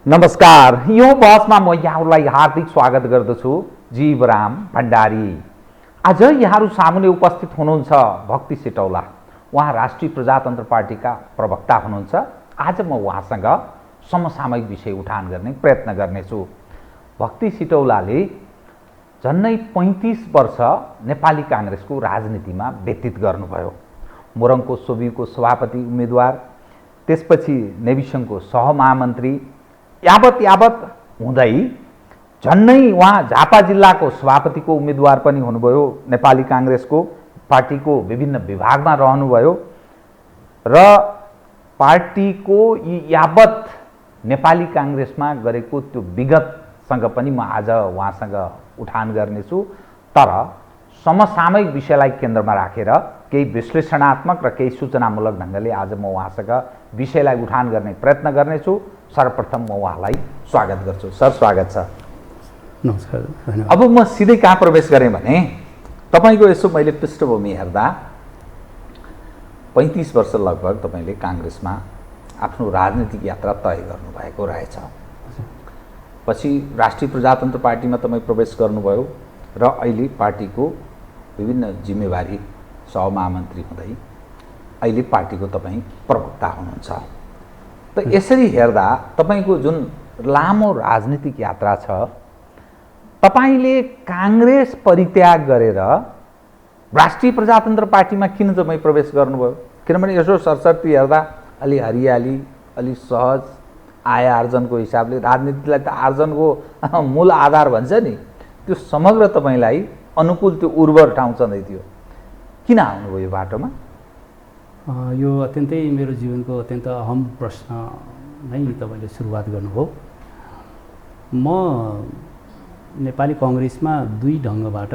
नमस्कार, यो बहसमा म यहाँहरूलाई हार्दिक स्वागत गर्दछु। जीवराम भण्डारी। आज यहाँहरू सामुने उपस्थित हुनुहुन्छ भक्ति सिटौला। उहाँ राष्ट्रिय प्रजातन्त्र पार्टीका प्रवक्ता हुनुहुन्छ। आज म उहाँसँग समसामयिक विषय उठान गर्ने प्रयत्न गर्नेछु। भक्ति सिटौलाले झन्नै 35 वर्ष नेपाली काङ्ग्रेसको राजनीतिमा व्यतीत गर्नुभयो। मोरङको सोभिको सभापति उम्मेदवार, त्यसपछि नेविसङ्घको सहमहामन्त्री, यावत हुँदै झन्नै उहाँ झापा जिल्लाको सभापतिको उम्मेदवार पनि हुनुभयो। नेपाली काङ्ग्रेसको पार्टीको विभिन्न विभागमा रहनुभयो र पार्टीको यावत नेपाली काङ्ग्रेसमा गरेको त्यो विगतसँग पनि म आज उहाँसँग उठान गर्नेछु। तर समसामयिक विषयलाई केन्द्रमा राखेर केही विश्लेषणात्मक र केही सूचनामूलक ढङ्गले आज म उहाँसँग विषयलाई उठान गर्ने प्रयत्न गर्नेछु। सर्वप्रथम म उहाँलाई स्वागत गर्छु। सर, स्वागत छ। नमस्कार, धन्यवाद। अब म सिधै कहाँ प्रवेश गरेँ भने तपाईँको यसो मैले पृष्ठभूमि हेर्दा 35 वर्ष लगभग तपाईँले काङ्ग्रेसमा आफ्नो राजनीतिक यात्रा तय गर्नुभएको रहेछ। पछि राष्ट्रिय प्रजातन्त्र पार्टीमा तपाईँ प्रवेश गर्नुभयो र अहिले पार्टीको विभिन्न जिम्मेवारी सहमहामन्त्री हुँदै अहिले पार्टीको तपाईँ प्रवक्ता हुनुहुन्छ। त यसरी हेर्दा तपाईँको जुन लामो राजनीतिक यात्रा छ, तपाईँले काङ्ग्रेस परित्याग गरेर राष्ट्रिय प्रजातन्त्र पार्टीमा किन तपाईँ प्रवेश गर्नुभयो? किनभने यसो सरसर्ती हेर्दा अलि हरियाली, अलि सहज आय आर्जनको हिसाबले, राजनीतिलाई त आर्जनको मूल आधार भन्छ नि, त्यो समग्र तपाईँलाई अनुकूल त्यो उर्वर ठाउँ छँदै थियो। किन आउनुभयो यो बाटोमा? यो अत्यन्तै मेरो जीवनको अत्यन्त अहम प्रश्न नै तपाईँले सुरुवात गर्नुभयो। म नेपाली कङ्ग्रेसमा दुई ढङ्गबाट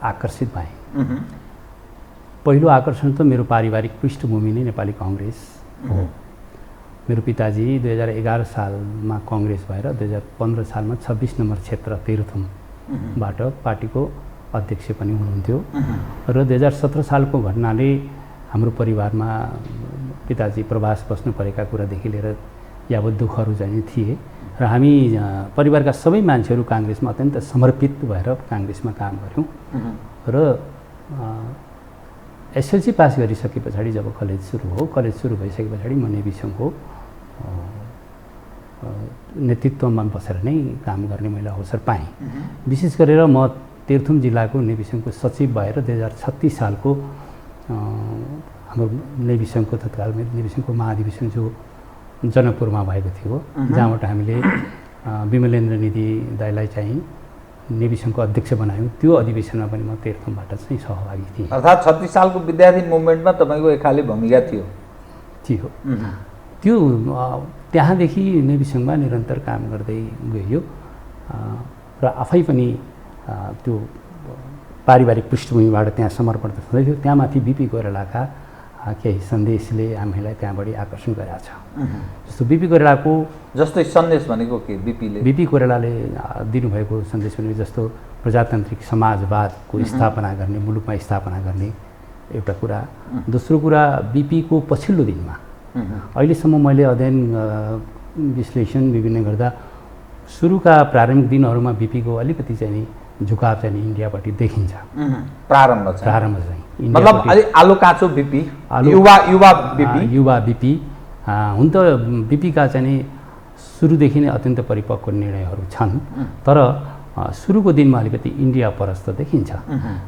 आकर्षित भएँ। पहिलो आकर्षण त मेरो पारिवारिक पृष्ठभूमि नै नेपाली कङ्ग्रेस हो। मेरो पिताजी 2011 सालमा कङ्ग्रेस भएर 2015 सालमा 26 नम्बर क्षेत्र तेह्रथुमबाट पार्टीको अध्यक्ष पनि हुनुहुन्थ्यो र 2017 सालको घटनाले हाम्रो परिवारमा पिताजी प्रवास बस्नु परेका कुरादेखि लिएर यावत दुःखहरू चाहिँ थिए र हामी परिवारका सबै मान्छेहरू काङ्ग्रेसमा अत्यन्त समर्पित भएर काङ्ग्रेसमा काम गऱ्यौँ र एसएलसी पास गरिसके पछाडि जब कलेज सुरु भइसके पछाडि म नेविसङ्घको नेतृत्वमा बसेर नै काम गर्ने मैले अवसर पाएँ। विशेष गरेर म तेह्रथुम जिल्लाको नेविसङ्घको सचिव भएर 2036 सालको हाम्रो नेविसङ्घको तत्काल नेविसङ्घको महाधिवेशन जो जनकपुरमा भएको थियो, जहाँबाट हामीले विमलेन्द्र निधि दाइलाई चाहिँ नेविसङ्घको अध्यक्ष बनायौँ, त्यो अधिवेशनमा पनि म तेह्रथुमबाट चाहिँ सहभागी थिएँ। अर्थात् 36 सालको विद्यार्थी मुभमेन्टमा तपाईँको एकाले भूमिका थियो। त्यो त्यहाँदेखि नेविसङ्घमा निरन्तर काम गर्दै गइयो र आफै पनि त्यो पारिवारिक पृष्ठभूमिबाट त्यहाँ समर्पण त छँदै थियो। त्यहाँमाथि बिपी कोइरालाका केही सन्देशले हामीलाई त्यहाँबाट आकर्षण गरेका छ। जस्तो बिपी कोइरालाको जस्तै सन्देश भनेको के? बिपी कोइरालाले दिनुभएको सन्देश भनेको जस्तो प्रजातान्त्रिक समाजवादको स्थापना गर्ने, मुलुकमा स्थापना गर्ने एउटा कुरा। दोस्रो कुरा, बिपीको पछिल्लो दिनमा अहिलेसम्म मैले अध्ययन विश्लेषण विभिन्न गर्दा सुरुका प्रारम्भिक दिनहरूमा बिपीको अलिकति चाहिँ झुकाव चाहिँ इन्डियापट्टि देखिन्छ। प्रारम्भ चाहिँ मतलब अलि आलो काँचो बिपी, युवा बिपी हुन त बिपीका चाहिँ सुरुदेखि नै अत्यन्त परिपक्व निर्णयहरू छन्, तर सुरुको दिनमा अलिकति इन्डिया परस्त देखिन्छ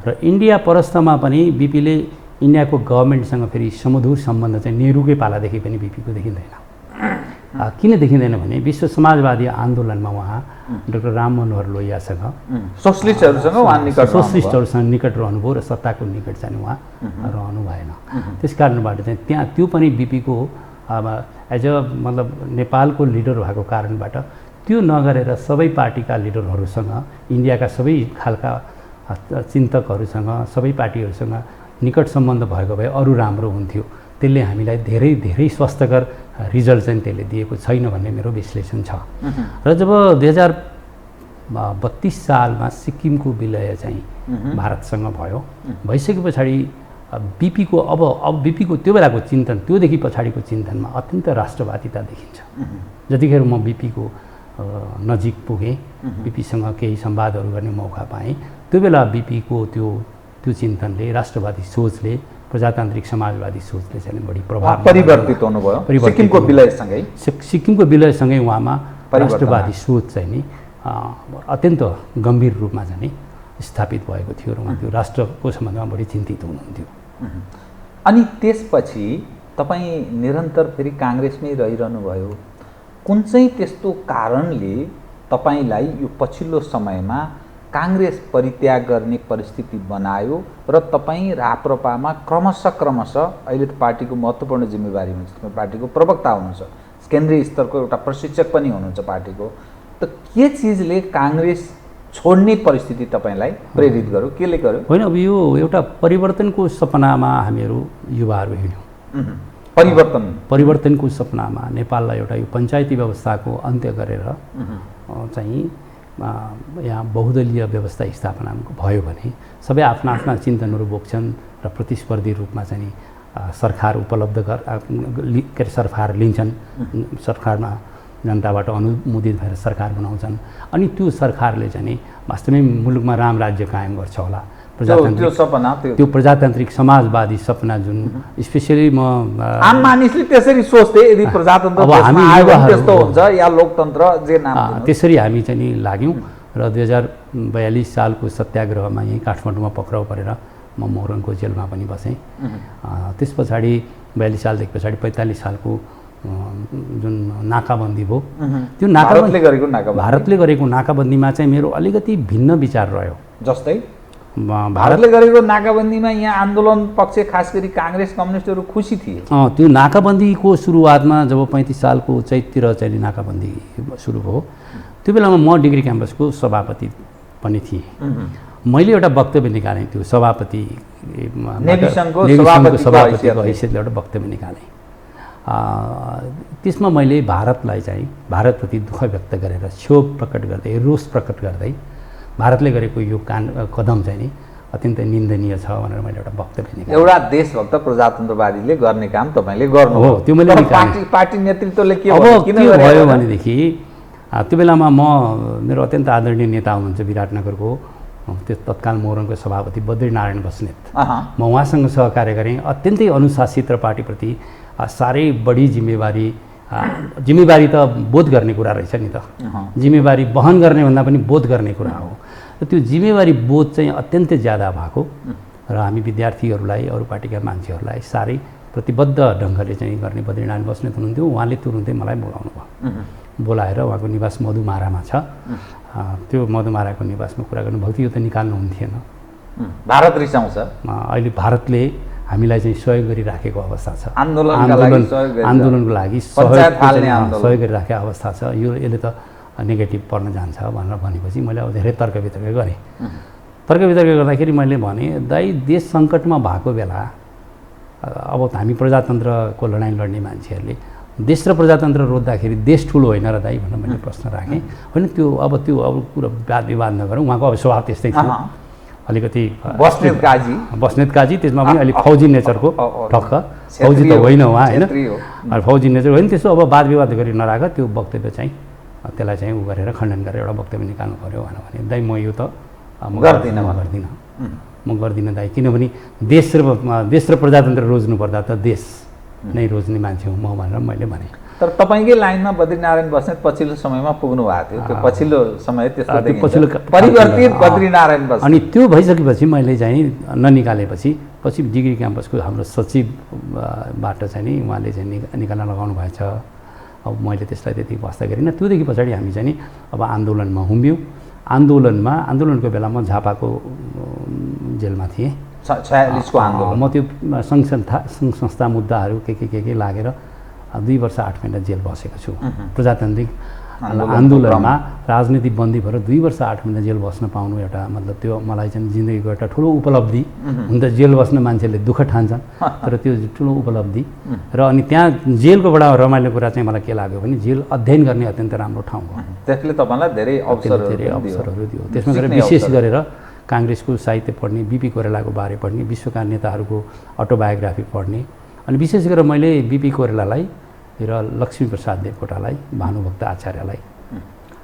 र इन्डिया परस्तमा पनि बिपीले इन्डियाको गभर्मेन्टसँग फेरि सुमधुर सम्बन्ध चाहिँ नेहरूकै पालादेखि पनि बिपीको देखिँदैन। किन देखिँदैन भने विश्व समाजवादी आन्दोलनमा उहाँ डाक्टर राम मनोहर लोहियासँग सोसलिस्टहरूसँग निकट रहनुभयो र सत्ताको निकट चाहिँ उहाँ रहनु भएन। त्यस कारणबाट चाहिँ त्यहाँ त्यो पनि बिपीको एज अ मतलब नेपालको लिडर भएको कारणबाट त्यो नगरेर सबै पार्टीका लिडरहरूसँग, इन्डियाका सबै खालका चिन्तकहरूसँग, सबै पार्टीहरूसँग निकट सम्बन्ध भएको भए अरू राम्रो हुन्थ्यो। त्यसले हामीलाई धेरै धेरै स्वस्थकर रिजल्ट चाहिँ त्यसले दिएको छैन भन्ने मेरो विश्लेषण छ। र जब 2032 सालमा सिक्किमको विलय चाहिँ भारतसँग भयो, भइसके पछाडि बिपीको अब बिपीको त्यो बेलाको चिन्तन, त्योदेखि पछाडिको चिन्तनमा अत्यन्त राष्ट्रवादिता देखिन्छ। जतिखेर म बिपीको नजिक पुगेँ, बिपीसँग केही संवादहरू गर्ने मौका पाएँ, त्यो बेला बिपीको त्यो चिन्तनले, राष्ट्रवादी सोचले, प्रजातान्त्रिक समाजवादी सोचले चाहिँ बढी प्रभाव परिवर्तित हुनुभयो। सिक्किमको विलयसँगै सिक्किमको विलयसँगै उहाँमा राष्ट्रवादी सोच चाहिँ नि अत्यन्त गम्भीर रूपमा चाहिँ नि स्थापित भएको थियो र उहाँ त्यो राष्ट्रको सम्बन्धमा बढी चिन्तित हुनुहुन्थ्यो। अनि त्यसपछि तपाईँ निरन्तर फेरि काङ्ग्रेसमै रहिरहनु भयो। कुन चाहिँ त्यस्तो कारणले तपाईँलाई यो पछिल्लो समयमा काङ्ग्रेस परित्याग गर्ने परिस्थिति बनायो र तपाईँ राप्रपामा क्रमशः अहिले त पार्टीको महत्त्वपूर्ण जिम्मेवारी हुन्छ, तपाईँ पार्टीको प्रवक्ता हुनुहुन्छ, केन्द्रीय स्तरको एउटा प्रशिक्षक पनि हुनुहुन्छ पार्टीको, त के चिजले काङ्ग्रेस छोड्ने परिस्थिति तपाईँलाई प्रेरित गर्यो, केले गर्यो? होइन, अब यो एउटा परिवर्तनको सपनामा हामीहरू युवाहरू हिँड्यौँ। परिवर्तनको सपनामा नेपाललाई एउटा यो पञ्चायती व्यवस्थाको अन्त्य गरेर चाहिँ यहाँ बहुदलीय व्यवस्था स्थापना भयो भने सबै आफ्ना आफ्ना चिन्तनहरू बोक्छन् र प्रतिस्पर्धी रूपमा चाहिँ सरकार उपलब्ध सरकार लिन्छन्, सरकारमा जनताबाट अनुमोदित भएर सरकार बनाउँछन्। अनि त्यो सरकारले चाहिँ वास्तवमै मुलुकमा राम राज्य कायम गर्छ होला। त्यो प्रजातान्त्रिक समाजवादी सपना जुन स्पेसली आम मानिसले त्यसरी सोच्थे, यदि प्रजातन्त्र त्यस्तो हुन्छ या लोकतन्त्र जे नाम त्यसरी हामी चाहिँ नि लाग्यौँ र 2042 सालको सत्याग्रहमा यहीँ काठमाडौँमा पक्राउ परेर म मोरङको जेलमा पनि बसेँ। त्यस पछाडि 42 सालदेखि पछाडि 45 सालको जुन नाकाबन्दी भयो, त्यो भारतले गरेको नाकाबन्दीमा चाहिँ मेरो अलिकति भिन्न विचार रह्यो। जस्तै भारतले गरेको नाकाबन्दीमा यहाँ आन्दोलन पक्ष खास गरी काङ्ग्रेस कम्युनिस्टहरू खुसी थिए। त्यो नाकाबन्दीको सुरुवातमा जब 35 सालको चैततिर चाहिँ नाकाबन्दी सुरु भयो, त्यो बेलामा म डिग्री क्याम्पसको सभापति पनि थिएँ। मैले एउटा वक्तव्य निकालेँ, त्यो सभापति नेभी सङ्घको सभापतिको हैसियतले एउटा वक्तव्य निकालेँ। त्यसमा मैले भारतलाई चाहिँ भारतप्रति दुःख व्यक्त गरेर, क्षोभ प्रकट गर्दै, रोष प्रकट गर्दै भारतले गरेको यो कदम चाहिँ नि अत्यन्तै निन्दनीय छ भनेर मैले एउटा वक्तव्य निकालेँ। एउटा देशभक्त प्रजातन्त्रवादीले गर्ने काम तपाईँले गर्नु हो, त्यो मैले पार्टी नेतृत्वले के भयो भनेदेखि त्यो बेलामा मेरो अत्यन्त आदरणीय नेता हुनुहुन्छ विराटनगरको त्यो तत्काल मोरङको सभापति बद्रीनारायण बस्नेत, म उहाँसँग सहकार्य गरेँ। अत्यन्तै अनुशासित र पार्टीप्रति साह्रै बढी जिम्मेवारी त बोध गर्ने कुरा रहेछ नि त, जिम्मेवारी वहन गर्ने भन्दा पनि बोध गर्ने कुरा हो। र त्यो जिम्मेवारी बोध चाहिँ अत्यन्तै ज्यादा भएको र हामी विद्यार्थीहरूलाई, अरू पार्टीका मान्छेहरूलाई साह्रै प्रतिबद्ध ढङ्गले चाहिँ गर्ने बद्रीनारायण बस्नेत हुनुहुन्थ्यो। उहाँले तुरुन्तै मलाई बोलाउनु भयो, बोलाएर उहाँको निवास मधुमारामा छ, त्यो मधुमाराको निवासमा कुरा गर्नुभएको थियो। यो त निकाल्नु हुन्थेन, भारत रिसाउँछ। अहिले भारतले हामीलाई चाहिँ सहयोग गरिराखेको अवस्था छ, आन्दोलनको लागि सहयोग गरिराखेको अवस्था छ। यसले त नेगेटिभ पर्न जान्छ भनेर भनेपछि मैले अब धेरै तर्क वितर्क गरेँ। तर्क वितर्क गर्दाखेरि मैले भने, दाइ देश सङ्कटमा भएको बेला अब हामी प्रजातन्त्रको लडाइँ लड्ने मान्छेहरूले देश र प्रजातन्त्र रोज्दाखेरि देश ठुलो होइन र दाइ भनेर मैले प्रश्न राखेँ। होइन, त्यो अब कुरा वाद विवाद नगरौँ, उहाँको अब स्वभाव त्यस्तै थियो, अलिकति बस्नेत काजी, त्यसमा पनि अलिक फौजी नेचरको, ठक्क फौजी त होइन उहाँ, होइन फौजी नेचर होइन। त्यसो अब वाद विवाद गरी नराख, त्यो वक्तव्य चाहिँ त्यसलाई चाहिँ उ गरेर खण्डन गरेर एउटा वक्तव्य निकाल्नु पऱ्यो भने, दाइ म यो त म गर्दिनँ दाइ, किनभने देश र प्रजातन्त्र रोज्नु पर्दा त देश नै रोज्ने मान्छे हुँ म भनेर मैले भने। तर तपाईँकै लाइनमा बद्रीनारायण बस्नेत पछिल्लो समयमा पुग्नु भएको थियो, त्यो पछिल्लो समय त्यस्तो परिवर्तित बद्रीनारायण बस्नेत। अनि त्यो भइसकेपछि मैले चाहिँ ननिकालेपछि पछि डिग्री क्याम्पसको हाम्रो सचिवबाट चाहिँ नि उहाँले चाहिँ निकाल्न लगाउनु भएछ। अब मैले त्यसलाई त्यति वास्ता गरिनँ। त्योदेखि पछाडि हामी चाहिँ नि अब आन्दोलनमा हुम्यौँ। आन्दोलनको बेला म झापाको जेलमा थिएँ। 46को आन्दोलन म त्यो सङ्घ संस्था मुद्दाहरू के लागेर 2 वर्ष 8 महिना जेल बसेको छु। प्रजातान्त्रिक आन्दोलनमा राजनीति बन्दी भएर 2 वर्ष 8 महिना जेल बस्न पाउनु एउटा मतलब त्यो मलाई चाहिँ जिन्दगीको एउटा ठुलो उपलब्धि। हुन त जेल बस्न मान्छेले दुःख ठान्छन्, तर त्यो ठुलो उपलब्धि। र अनि त्यहाँ जेलको बडा रमाइलो कुरा चाहिँ मलाई के लाग्यो भने जेल अध्ययन गर्ने अत्यन्त राम्रो ठाउँ हो। त्यसले तपाईँलाई धेरै अवसरहरू दियो। त्यसमा गरेर विशेष गरेर काङ्ग्रेसको साहित्य पढ्ने, बिपी कोइरालाको बारे पढ्ने, विश्वका नेताहरूको अटोबायोग्राफी पढ्ने। अनि विशेष गरेर मैले बिपी कोइरालालाई र लक्ष्मीप्रसाद देवकोटालाई, भानुभक्त आचार्यलाई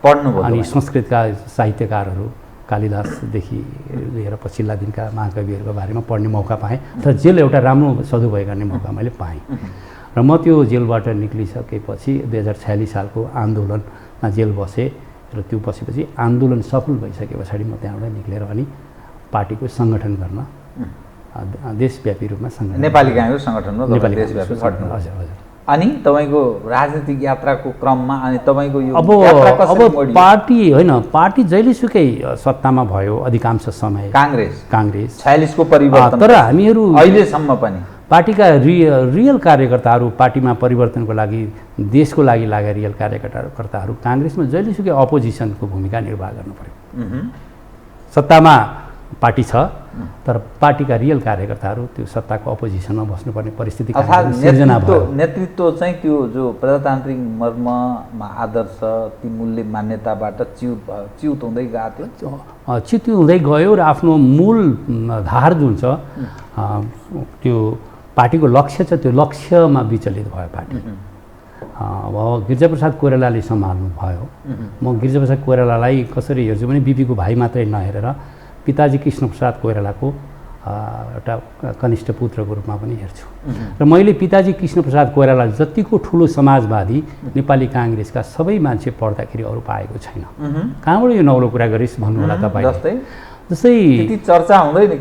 पढ्नुभयो। अनि संस्कृतका साहित्यकारहरू कालिदासदेखि लिएर पछिल्ला दिनका महाकविहरूको बारेमा पढ्ने मौका पाएँ। तर जेल एउटा राम्रो सदुपयोग गर्ने मौका मैले पाएँ। र म त्यो जेलबाट निक्लिसकेपछि 2046 सालको आन्दोलनमा जेल बसेँ र त्यो बसेपछि आन्दोलन सफल भइसके पछाडि म त्यहाँबाट निक्लेर अनि पार्टीको सङ्गठन गर्न देशव्यापी रूपमा सङ्गठन, नेपाली काङ्ग्रेस सङ्गठनमा नेपाली देशव्यापी खट्नु। हजुर हजुर। अनि तपाईँको राजनीतिक यात्राको क्रममा अनि तपाईँको यो अब पार्टी होइन, पार्टी जहिलेसुकै सत्तामा भयो अधिकांश समय काङ्ग्रेस 46 को परिवर्तन, तर हामीहरू अहिलेसम्म पनि पार्टीका रियल कार्यकर्ताहरू, पार्टीमा परिवर्तनको लागि, देशको लागि लागेका रियल कार्यकर्ताहरू काङ्ग्रेसमा जहिलेसुकै अपोजिसनको भूमिका निर्वाह गर्नु पर्यो। सत्तामा पार्टी छ तर पार्टीका रियल कार्यकर्ताहरू त्यो सत्ताको अपोजिसनमा बस्नुपर्ने परिस्थिति सिर्जना भयो। नेतृत्व चाहिँ त्यो जो प्रजातान्त्रिक मर्ममा आदर्श, ती मूल्य मान्यताबाट च्युत हुँदै गएको थियो, च्युत हुँदै गयो र आफ्नो मूल धार जुन छ त्यो पार्टीको लक्ष्य छ, त्यो लक्ष्यमा विचलित भयो पार्टी। अब गिरिजाप्रसाद कोइरालाले सम्हाल्नु भयो। म गिरिजाप्रसाद कोइरालालाई कसरी हेर्छु भने बिपीको भाइ मात्रै नहेरेर पिताजी कृष्णप्रसाद कोइरालाको एउटा कनिष्ठ पुत्रको रूपमा पनि हेर्छु। र मैले पिताजी कृष्णप्रसाद कोइराला जतिको ठुलो समाजवादी नेपाली काङ्ग्रेसका सबै मान्छे पढ्दाखेरि अरू पाएको छैन। कहाँबाट यो नौलो कुरा गरिस् भन्नुहोला तपाईँ। जस्तै चर्चा हुँदैन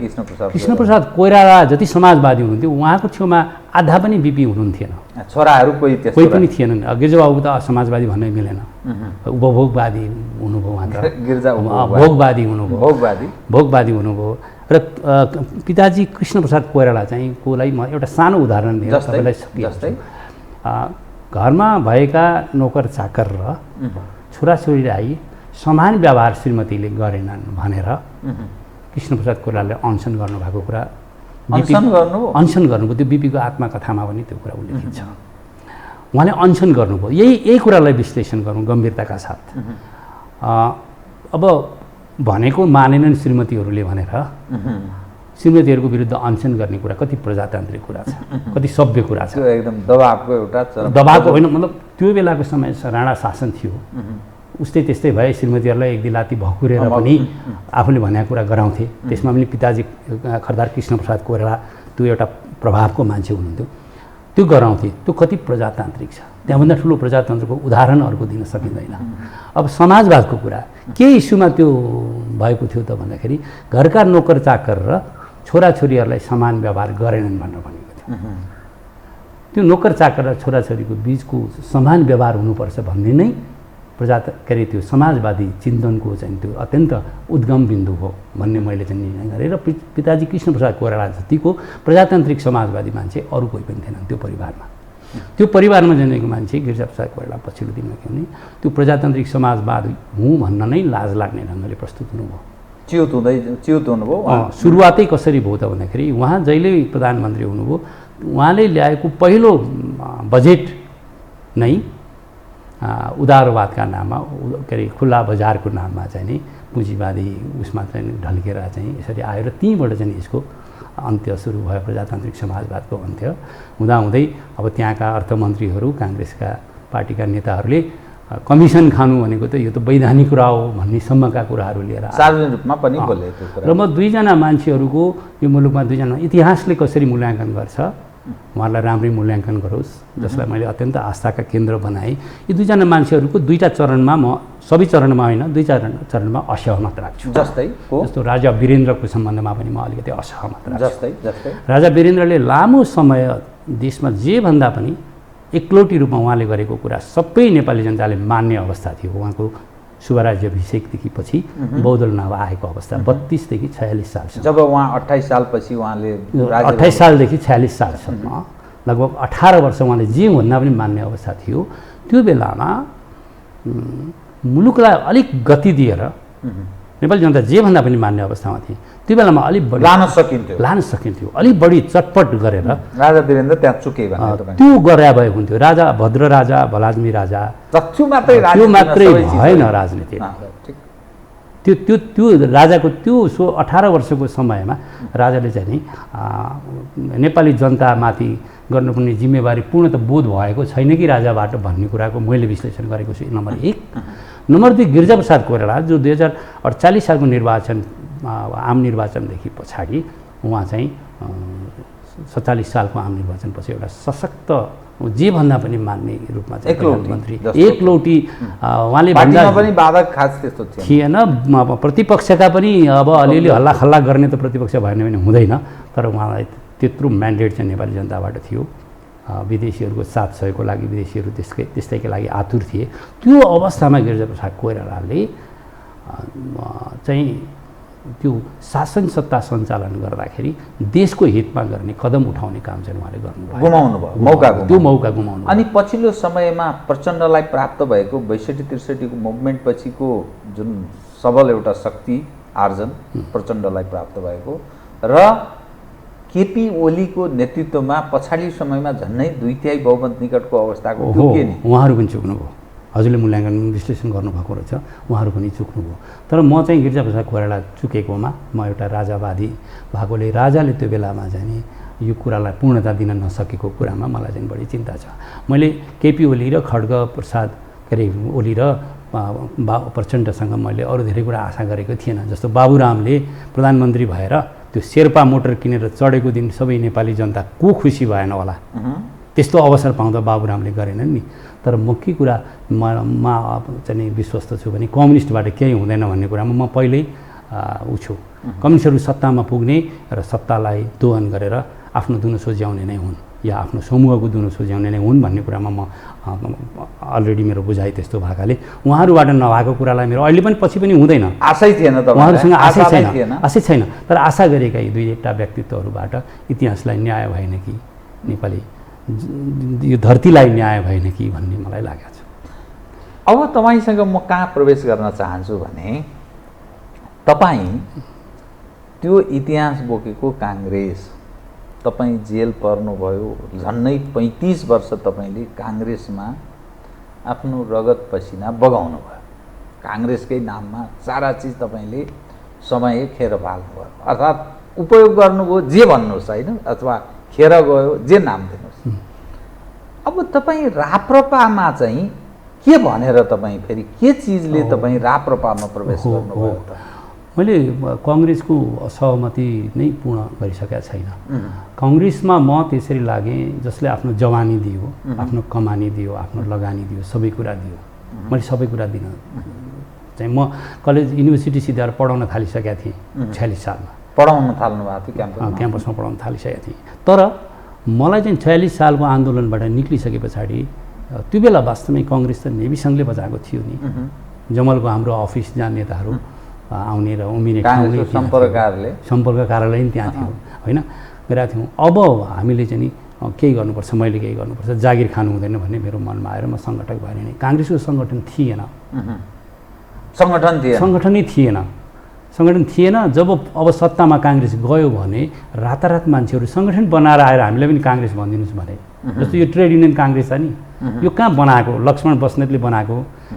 कृष्णप्रसाद कोइराला जति समाजवादी हुनुहुन्थ्यो उहाँको छेउमा आधा पनि बिपी हुनुहुन्थेन, छोराहरू कोही पनि थिएनन्। गिरिजाबाबु त समाजवादी भन्नै मिलेन, उपभोगवादी हुनुभयो, उहाँ त भोगवादी हुनुभयो। र पिताजी कृष्णप्रसाद कोइराला चाहिँ कोलाई म एउटा सानो उदाहरण दिएर तपाईँलाई सकिहाल्छु। घरमा भएका नोकर चाकर र छोराछोरीलाई समान व्यवहार श्रीमतीले गरेनन् भनेर कृष्णप्रसाद कोइरालाले अनसन गर्नुभएको कुरा, अनसन गर्नुभयो, त्यो बिपीको आत्मकथामा पनि त्यो कुरा उल्लेखित छ। उहाँले अनसन गर्नुभयो। यही कुरालाई विश्लेषण गरौँ गम्भीरताका साथ। अब भनेको मानेनन् श्रीमतीहरूले भनेर श्रीमतीहरूको विरुद्ध अनसन गर्ने कुरा कति प्रजातान्त्रिक कुरा छ, कति सभ्य कुरा छ। एकदम दबावको होइन, मतलब त्यो बेलाको समय राणा शासन थियो, उस्तै त्यस्तै भए श्रीमतीहरूलाई एक दिलाती भकुरेर पनि आफूले भनेको कुरा गराउँथे। त्यसमा पनि पिताजी खरदार कृष्णप्रसाद कोइराला त्यो एउटा प्रभावको मान्छे हुनुहुन्थ्यो, त्यो गराउँथे। त्यो कति प्रजातान्त्रिक छ, त्यहाँभन्दा ठुलो प्रजातन्त्रको उदाहरण अर्को दिन सकिँदैन। अब समाजवादको कुरा के इस्युमा त्यो भएको थियो त भन्दाखेरि घरका नोकर चाकर र छोराछोरीहरूलाई समान व्यवहार गरेनन् भनेर भनेको थियो। त्यो नोकर चाकर र छोराछोरीको बिचको समान व्यवहार हुनुपर्छ भन्ने नै त्यो समाजवादी चिन्तनको चाहिँ त्यो अत्यन्त उद्गम बिन्दु हो भन्ने मैले चाहिँ निर्णय गरेँ। र पिताजी कृष्णप्रसाद कोइराला जतिको प्रजातान्त्रिक समाजवादी मान्छे अरू कोही पनि थिएनन् त्यो परिवारमा। त्यो परिवारमा जन्मेको मान्छे गिरिजाप्रसाद कोइराला पछिल्लो दिनमा के भने त्यो प्रजातान्त्रिक समाजवादी हुँ भन्न नै लाज लाग्ने ढङ्गले प्रस्तुत हुनुभयो, च्युत हुनुभयो। सुरुवातै कसरी भयो त भन्दाखेरि उहाँ जहिले प्रधानमन्त्री हुनुभयो उहाँले ल्याएको पहिलो बजेट नै उदारवादका नाममा खुल्ला बजारको नाममा चाहिँ नि पुँजीवादी उसमा चाहिँ ढल्केर चाहिँ यसरी आयो र त्यहीँबाट चाहिँ यसको अन्त्य सुरु भयो, प्रजातान्त्रिक समाजवादको अन्त्य हुँदाहुँदै अब त्यहाँका अर्थमन्त्रीहरू काङ्ग्रेसका पार्टीका नेताहरूले कमिसन खानु भनेको त यो त वैधानिक कुरा हो भन्ने सम्मका कुराहरू लिएर सार्वजनिक रूपमा पनि बोले। र म दुईजना मान्छेहरूको यो मुलुकमा दुईजना इतिहासले कसरी मूल्याङ्कन गर्छ उहाँलाई राम्रै मूल्याङ्कन गरोस्, जसलाई मैले अत्यन्त आस्थाका केन्द्र बनाएँ। यी दुईजना मान्छेहरूको दुईवटा चरणमा म सबै चरणमा होइन दुई चरणमा असहमत राख्छु। जस्तो राजा वीरेन्द्रको सम्बन्धमा पनि म अलिकति असहमत राख्छु। राजा वीरेन्द्रले लामो समय देशमा जे भन्दा पनि एकलौटी रूपमा उहाँले गरेको कुरा सबै नेपाली जनताले मान्ने अवस्था थियो। उहाँको शुभराज्याभिषेकदेखि पछि बौद्धल नावा आएको अवस्था 32 देखि 46 सालसम्म, जब उहाँ 28 सालपछि उहाँले 28 सालदेखि 46 सालसम्म लगभग 18 वर्ष उहाँले जे भन्दा पनि मान्ने अवस्था थियो। त्यो बेलामा मुलुकलाई अलिक गति दिएर नेपाली जनता जे भन्दा पनि मान्ने अवस्थामा थिए। त्यो बेलामा अलिक बढी लान सकिन्थ्यो, अलिक बढी चटपट गरेर राजा वीरेन्द्र त्यहाँ चुके त्यो गरे भए हुन्थ्यो। राजा भद्र राजा भलाज्मी राजा त्यो मात्रै भएन राजनीति। त्यो त्यो त्यो राजाको त्यो 18 वर्षको समयमा राजाले चाहिँ नि नेपाली जनतामाथि गर्नुपर्ने जिम्मेवारी पूर्णतः बोध भएको छैन कि राजाबाट भन्ने कुराको मैले विश्लेषण गरेको छु, नम्बर 1। नम्बर 2, गिरिजाप्रसाद कोइराला जो 2048 सालको निर्वाचन आम निर्वाचनदेखि पछाडि उहाँ चाहिँ 47 सालको आम निर्वाचनपछि एउटा सशक्त जे भन्दा पनि मान्ने रूपमा चाहिँ प्रधानमन्त्री एकलौटी उहाँले भन्दा पनि बाधक खास त्यस्तो थिएन। प्रतिपक्षका पनि अब अलिअलि हल्ला खल्ला गर्ने त प्रतिपक्ष भएन भने हुँदैन, तर उहाँलाई त्यत्रो म्यान्डेट चाहिँ नेपाली जनताबाट थियो। विदेशीहरूको साथ सहयोगको लागि विदेशीहरू त्यस्तैको लागि आतुर थिए। त्यो अवस्थामा गिरिजाप्रसाद कोइरालाले चाहिँ त्यो शासन सत्ता सञ्चालन गर्दाखेरि देशको हितमा गर्ने कदम उठाउने काम चाहिँ उहाँले गर्नुभयो, गुमाउनु भयो, त्यो मौका गुमाउनु। अनि पछिल्लो समयमा प्रचण्डलाई प्राप्त भएको 62-63 को मुभमेन्ट पछिको जुन सबल एउटा शक्ति आर्जन प्रचण्डलाई प्राप्त भएको र केपी ओलीको नेतृत्वमा पछाडि समयमा झन्नै 2/3 बहुमत निकटको अवस्थाको के नि उहाँहरू पनि चुक्नुभयो। हजुरले मूल्याङ्कन विश्लेषण गर्नुभएको रहेछ, उहाँहरू पनि चुक्नुभयो। तर म चाहिँ गिरिजाप्रसाद कोइराला चुकेकोमा म एउटा राजावादी भएकोले राजाले त्यो बेलामा चाहिँ नि यो कुरालाई पूर्णता दिन नसकेको कुरामा मलाई चाहिँ बढी चिन्ता छ। मैले केपी ओली र खड्ग प्रसाद के अरे ओली र प्रचण्डसँग मैले अरू धेरै कुरा आशा गरेको थिएन। जस्तो बाबुरामले प्रधानमन्त्री भएर त्यो शेर्पा मोटर किनेर चढेको दिन सबै नेपाली जनता को खुसी भएन होला, त्यस्तो अवसर पाउँदा बाबुरामले गरेनन् नि। तर मुख्य कुरा म चाहिँ विश्वस्त छु भने कम्युनिस्टबाट केही हुँदैन भन्ने कुरामा म पहिल्यै छु। कम्युनिस्टहरू सत्तामा पुग्ने र सत्तालाई दोहन गरेर आफ्नो दुनो सोझ्याउने नै हुन् या आफ्नो समूहको दुनो सोझ्याउने नै हुन् भन्ने कुरामा म अलरेडी मेरो बुझाइ त्यस्तो भएकाले उहाँहरूबाट नभएको कुरालाई मेरो अहिले पनि पछि पनि हुँदैन, आशै थिएन, उहाँहरूसँग आशै छैन। तर आशा गरेका यी दुईवटा व्यक्तित्वहरूबाट इतिहासलाई न्याय भएन कि नेपाली यो धरतीलाई न्याय भएन कि भन्ने मलाई लागेको छ। अब तपाईँसँग म कहाँ प्रवेश गर्न चाहन्छु भने तपाईँ त्यो इतिहास बोकेको काङ्ग्रेस, तपाईँ जेल पर्नुभयो, झन्नै 35 वर्ष तपाईँले काङ्ग्रेसमा आफ्नो रगत पसिना बगाउनु भयो, काङ्ग्रेसकै नाममा सारा चिज तपाईँले समय खेर फाल्नुभयो, अर्थात् उपयोग गर्नुभयो, जे भन्नुहोस् होइन, अथवा खेर गयो, जे नाम दिनुहोस्। अब तपाईँ राप्रपामा चाहिँ के भनेर तपाईँ फेरि के चिजले तपाईँ राप्रपामा प्रवेश गर्नुभयो त? मैले कङ्ग्रेसको सहमति नै पूर्ण गरिसकेका छैन। कङ्ग्रेसमा म त्यसरी लागेँ जसले आफ्नो जवानी दियो, आफ्नो कमानी दियो, आफ्नो लगानी दियो, सबै कुरा दियो। मैले सबै कुरा दिन चाहिँ म कलेज युनिभर्सिटी सिधाएर पढाउन थालिसकेका थिएँ 46 सालमा। पढाउन थाल्नु भएको थियो क्याम्पसमा पढाउन थालिसकेका थिएँ। तर मलाई चाहिँ 46 सालको आन्दोलनबाट निक्लिसके पछाडि त्यो बेला वास्तवमै कङ्ग्रेस त नेभी सङ्घले बचाएको थियो नि। जमलको हाम्रो अफिस जहाँ नेताहरू आउने र उम्रिने सम्पर्क कार्यालय नि त्यहाँ थियो होइन, गएका थियौँ। अब हामीले चाहिँ नि केही गर्नुपर्छ, मैले केही गर्नुपर्छ, जागिर खानु हुँदैन भन्ने मेरो मनमा आएर म सङ्गठक भएन नि। काङ्ग्रेसको सङ्गठन थिएन, सङ्गठनै थिएन। जब अब सत्तामा काङ्ग्रेस गयो भने रातारात मान्छेहरू सङ्गठन बनाएर आएर हामीलाई पनि काङ्ग्रेस भनिदिनुहोस् भने, जस्तो यो ट्रेड युनियन काङ्ग्रेस छ नि, यो कहाँ बनाएको, लक्ष्मण बस्नेतले बनाएको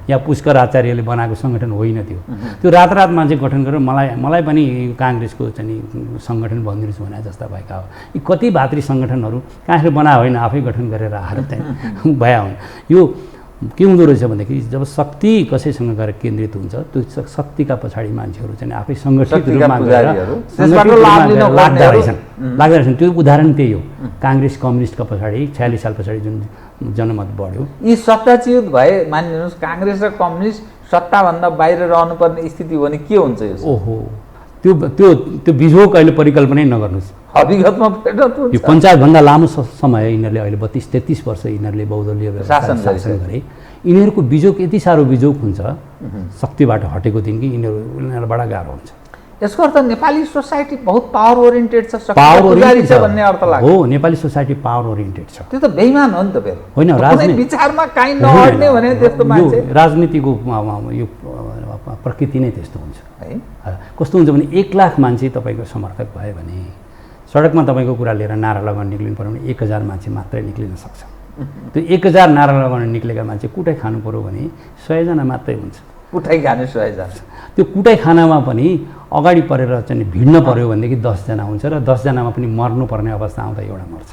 या पुष्कर आचार्यले बनाएको सङ्गठन होइन त्यो। त्यो रातारात मान्छे गठन गरेर मलाई पनि काङ्ग्रेसको चाहिँ सङ्गठन भनिदिनुहोस् भने जस्ता भएका हो। यी कति भातृ सङ्गठनहरू कहाँले बनायो होइन, आफै गठन गरेर आएर चाहिँ भया हुन्। यो के हुँदो रहेछ भनेदेखि जब शक्ति कसैसँग गएर केन्द्रित हुन्छ त्यो शक्तिका पछाडि मान्छेहरू चाहिँ आफै सङ्गठित रूपमा गएर लाग्दा रहेछन्। त्यो उदाहरण त्यही हो। काङ्ग्रेस कम्युनिस्टका पछाडि 46 साल पछाडि जुन जनमत बढ्यो, यी सत्ताच्युत भए मानिदिनुहोस् काङ्ग्रेस र कम्युनिस्ट सत्ताभन्दा बाहिर रहनुपर्ने स्थिति भने के हुन्छ यो? ओहो, त्यो बिजोग अहिले परिकल्पनै नगर्नुहोस्। हकीकतमा यो पञ्चायतभन्दा लामो समय यिनीहरूले अहिले 32-33 वर्ष यिनीहरूले बहुदलीय शासन गरे। यिनीहरूको बिजोग यति साह्रो बिजोग हुन्छ शक्तिबाट हटेको दिन कि यिनीहरूलाई बडा गाह्रो हुन्छ। यसको अर्थ नेपाली सोसाइटी बहुत पावर ओरिएन्टेड छ, भन्ने अर्थ लाग्छ। हो, नेपाली सोसाइटी पावर ओरिएन्टेड छ। त्यो त बेइमान हो नि त फेरि। होइन, राजनीति विचारमा काहीँ नहट्ने भने त्यस्तो मान्छे। राजनीतिको यो प्रकृति नै त्यस्तो हुन्छ है। कस्तो हुन्छ भने 1 लाख मान्छे तपाईँको समर्थक भयो भने सडकमा तपाईँको कुरा लिएर नारा लगाउन निक्लिनु पऱ्यो भने 1000 मान्छे मात्रै निक्लिन सक्छ। त्यो 1000 नारा लगाउन निक्लेका मान्छे कुटै खानु पऱ्यो भने 100 जना मात्रै हुन्छ। कुटाइ खाने सोच जान्छ। त्यो कुटाइ खानामा पनि अगाडि परेर चाहिँ भिड्न पर्यो भनेदेखि 10 जना हुन्छ र 10 जनामा पनि मर्नुपर्ने अवस्था आउँदा एउटा मर्छ।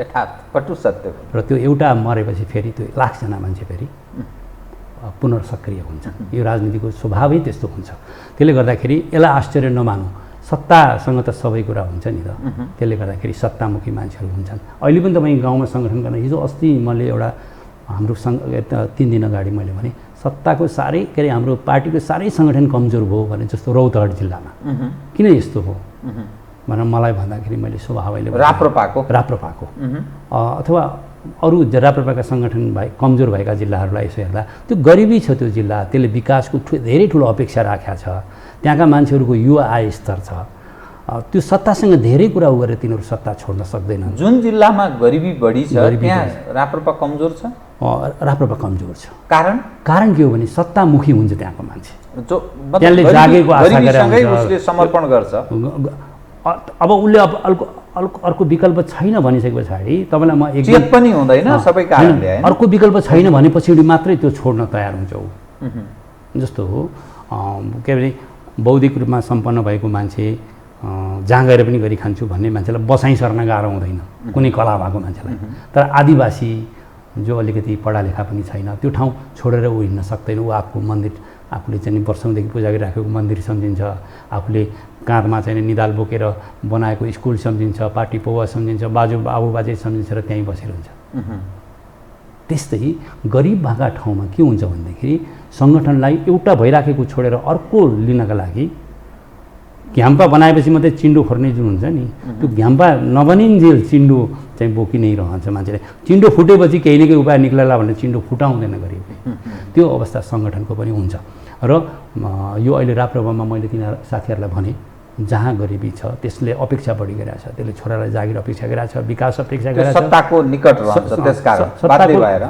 यथार्थ कटु सत्य। र त्यो एउटा मरेपछि फेरि त्यो 1 लाख जना मान्छे फेरि पुनर्सक्रिय हुन्छ। यो राजनीतिको स्वभावै त्यस्तो हुन्छ। त्यसले गर्दाखेरि यसलाई आश्चर्य नमानु, सत्तासँग त सबै कुरा हुन्छ नि त। त्यसले गर्दाखेरि सत्तामुखी मान्छेहरू हुन्छन्। अहिले पनि तपाईँ गाउँमा सङ्गठन गर्न, हिजो अस्ति मैले एउटा हाम्रो 3 दिन अगाडि मैले भने सत्ताको साह्रै के अरे हाम्रो पार्टीको साह्रै सङ्गठन कमजोर भयो भने जस्तो रौतहट जिल्लामा किन यस्तो हो भनेर मलाई भन्दाखेरि मैले स्वभावैले राप्रपाको अथवा अरू राप्रपाका सङ्गठन कमजोर भएका जिल्लाहरूलाई यसो हेर्दा त्यो गरिबी छ त्यो जिल्ला, त्यसले विकासको धेरै ठुलो अपेक्षा राखेको छ। त्यहाँका मान्छेहरूको युवा आय स्तर छ। त्यो सत्तासँग धेरै कुरा गरेर तिनीहरू सत्ता छोड्न सक्दैनन्। जुन जिल्लामा गरिबी बढी छ त्यहाँ राप्रपा कमजोर छ। राप्रपा कमजोर छ। कारण के हो भने सत्तामुखी हुन्छ त्यहाँको मान्छे, जो त्यसले जागेको आशा गरेर उसले समर्पण गर्छ। अब उसले अर्को विकल्प छैन भनिसके पछाडि तपाईँलाई म चेत पनि हुँदैन सबै कारणले, अर्को विकल्प छैन भनेपछि मात्रै त्यो छोड्न तयार हुन्छ ऊ। जस्तो हो के अरे बौद्धिक रूपमा सम्पन्न भएको मान्छे जहाँ गएर पनि गरी खान्छु भन्ने मान्छेलाई बसाइ सर्न गाह्रो हुँदैन कुनै कला भएको मान्छेलाई। तर आदिवासी जो अलिकति पढालेखा पनि छैन त्यो ठाउँ छोडेर ऊ हिँड्न सक्दैन। ऊ आफू मन्दिर आफूले चाहिँ वर्षौँदेखि पूजा गरिराखेको मन्दिर सम्झिन्छ, आफूले काँधमा चाहिँ निदाल बोकेर बनाएको स्कुल सम्झिन्छ, पार्टी पौवा सम्झिन्छ, बाबुबाजे सम्झिन्छ र त्यहीँ बसेर हुन्छ। त्यस्तै गरिब भएका ठाउँमा के हुन्छ भनेदेखि सङ्गठनलाई एउटा भइराखेको छोडेर अर्को लिनका लागि घ्याम्पा बनाएपछि मात्रै चिन्डो फोर्ने जुन हुन्छ नि, त्यो घ्याम्पा नबनिन्जेल चिन्डो चाहिँ बोकी नै रहन्छ मान्छेले। चिन्डो फुटेपछि केही न केही उपाय निक्लला भनेर चिन्डो फुटाउँदैन गरिबले। त्यो अवस्था सङ्गठनको पनि हुन्छ। र यो अहिले राप्रपामा मैले तिनीहरू साथीहरूलाई भने जहाँ गरिबी छ त्यसले अपेक्षा बढी गरिरहेछ, त्यसले छोरालाई जागिर अपेक्षा गरिरहेछ, विकास अपेक्षा गरिरहेछ। सत्ताको निकट रहन्छ त्यसकारण बाध्य भएर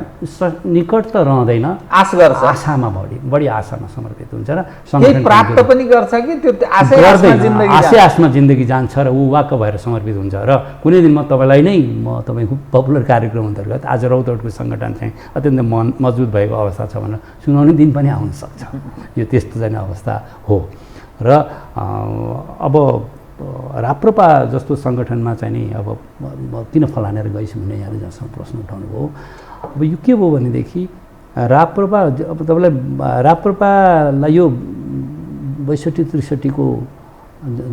निकट त रहँदैन, आश गर्छ, आशामा बढी आशामा समर्पित हुन्छ र सङ्गठन प्राप्त पनि गर्छ कि त्यो आशा जिन्दगी जान्छ र ऊ वाक्क भएर समर्पित हुन्छ। र कुनै दिन म तपाईँलाई नै म तपाईँको पपुलर कार्यक्रम अन्तर्गत आज रौतहटको सङ्गठन चाहिँ अत्यन्त मजबुत भएको अवस्था छ भनेर सुनाउने दिन पनि आउन सक्छ। यो त्यस्तो चाहिँ अवस्था हो। र अब राप्रपा जस्तो सङ्गठनमा चाहिँ नि अब किन फलानेर गइस् भन्ने यहाँले जहाँसम्म प्रश्न उठाउनु भयो। अब यो के भयो भनेदेखि राप्रपा अब तपाईँलाई राप्रपालाई यो 62-63को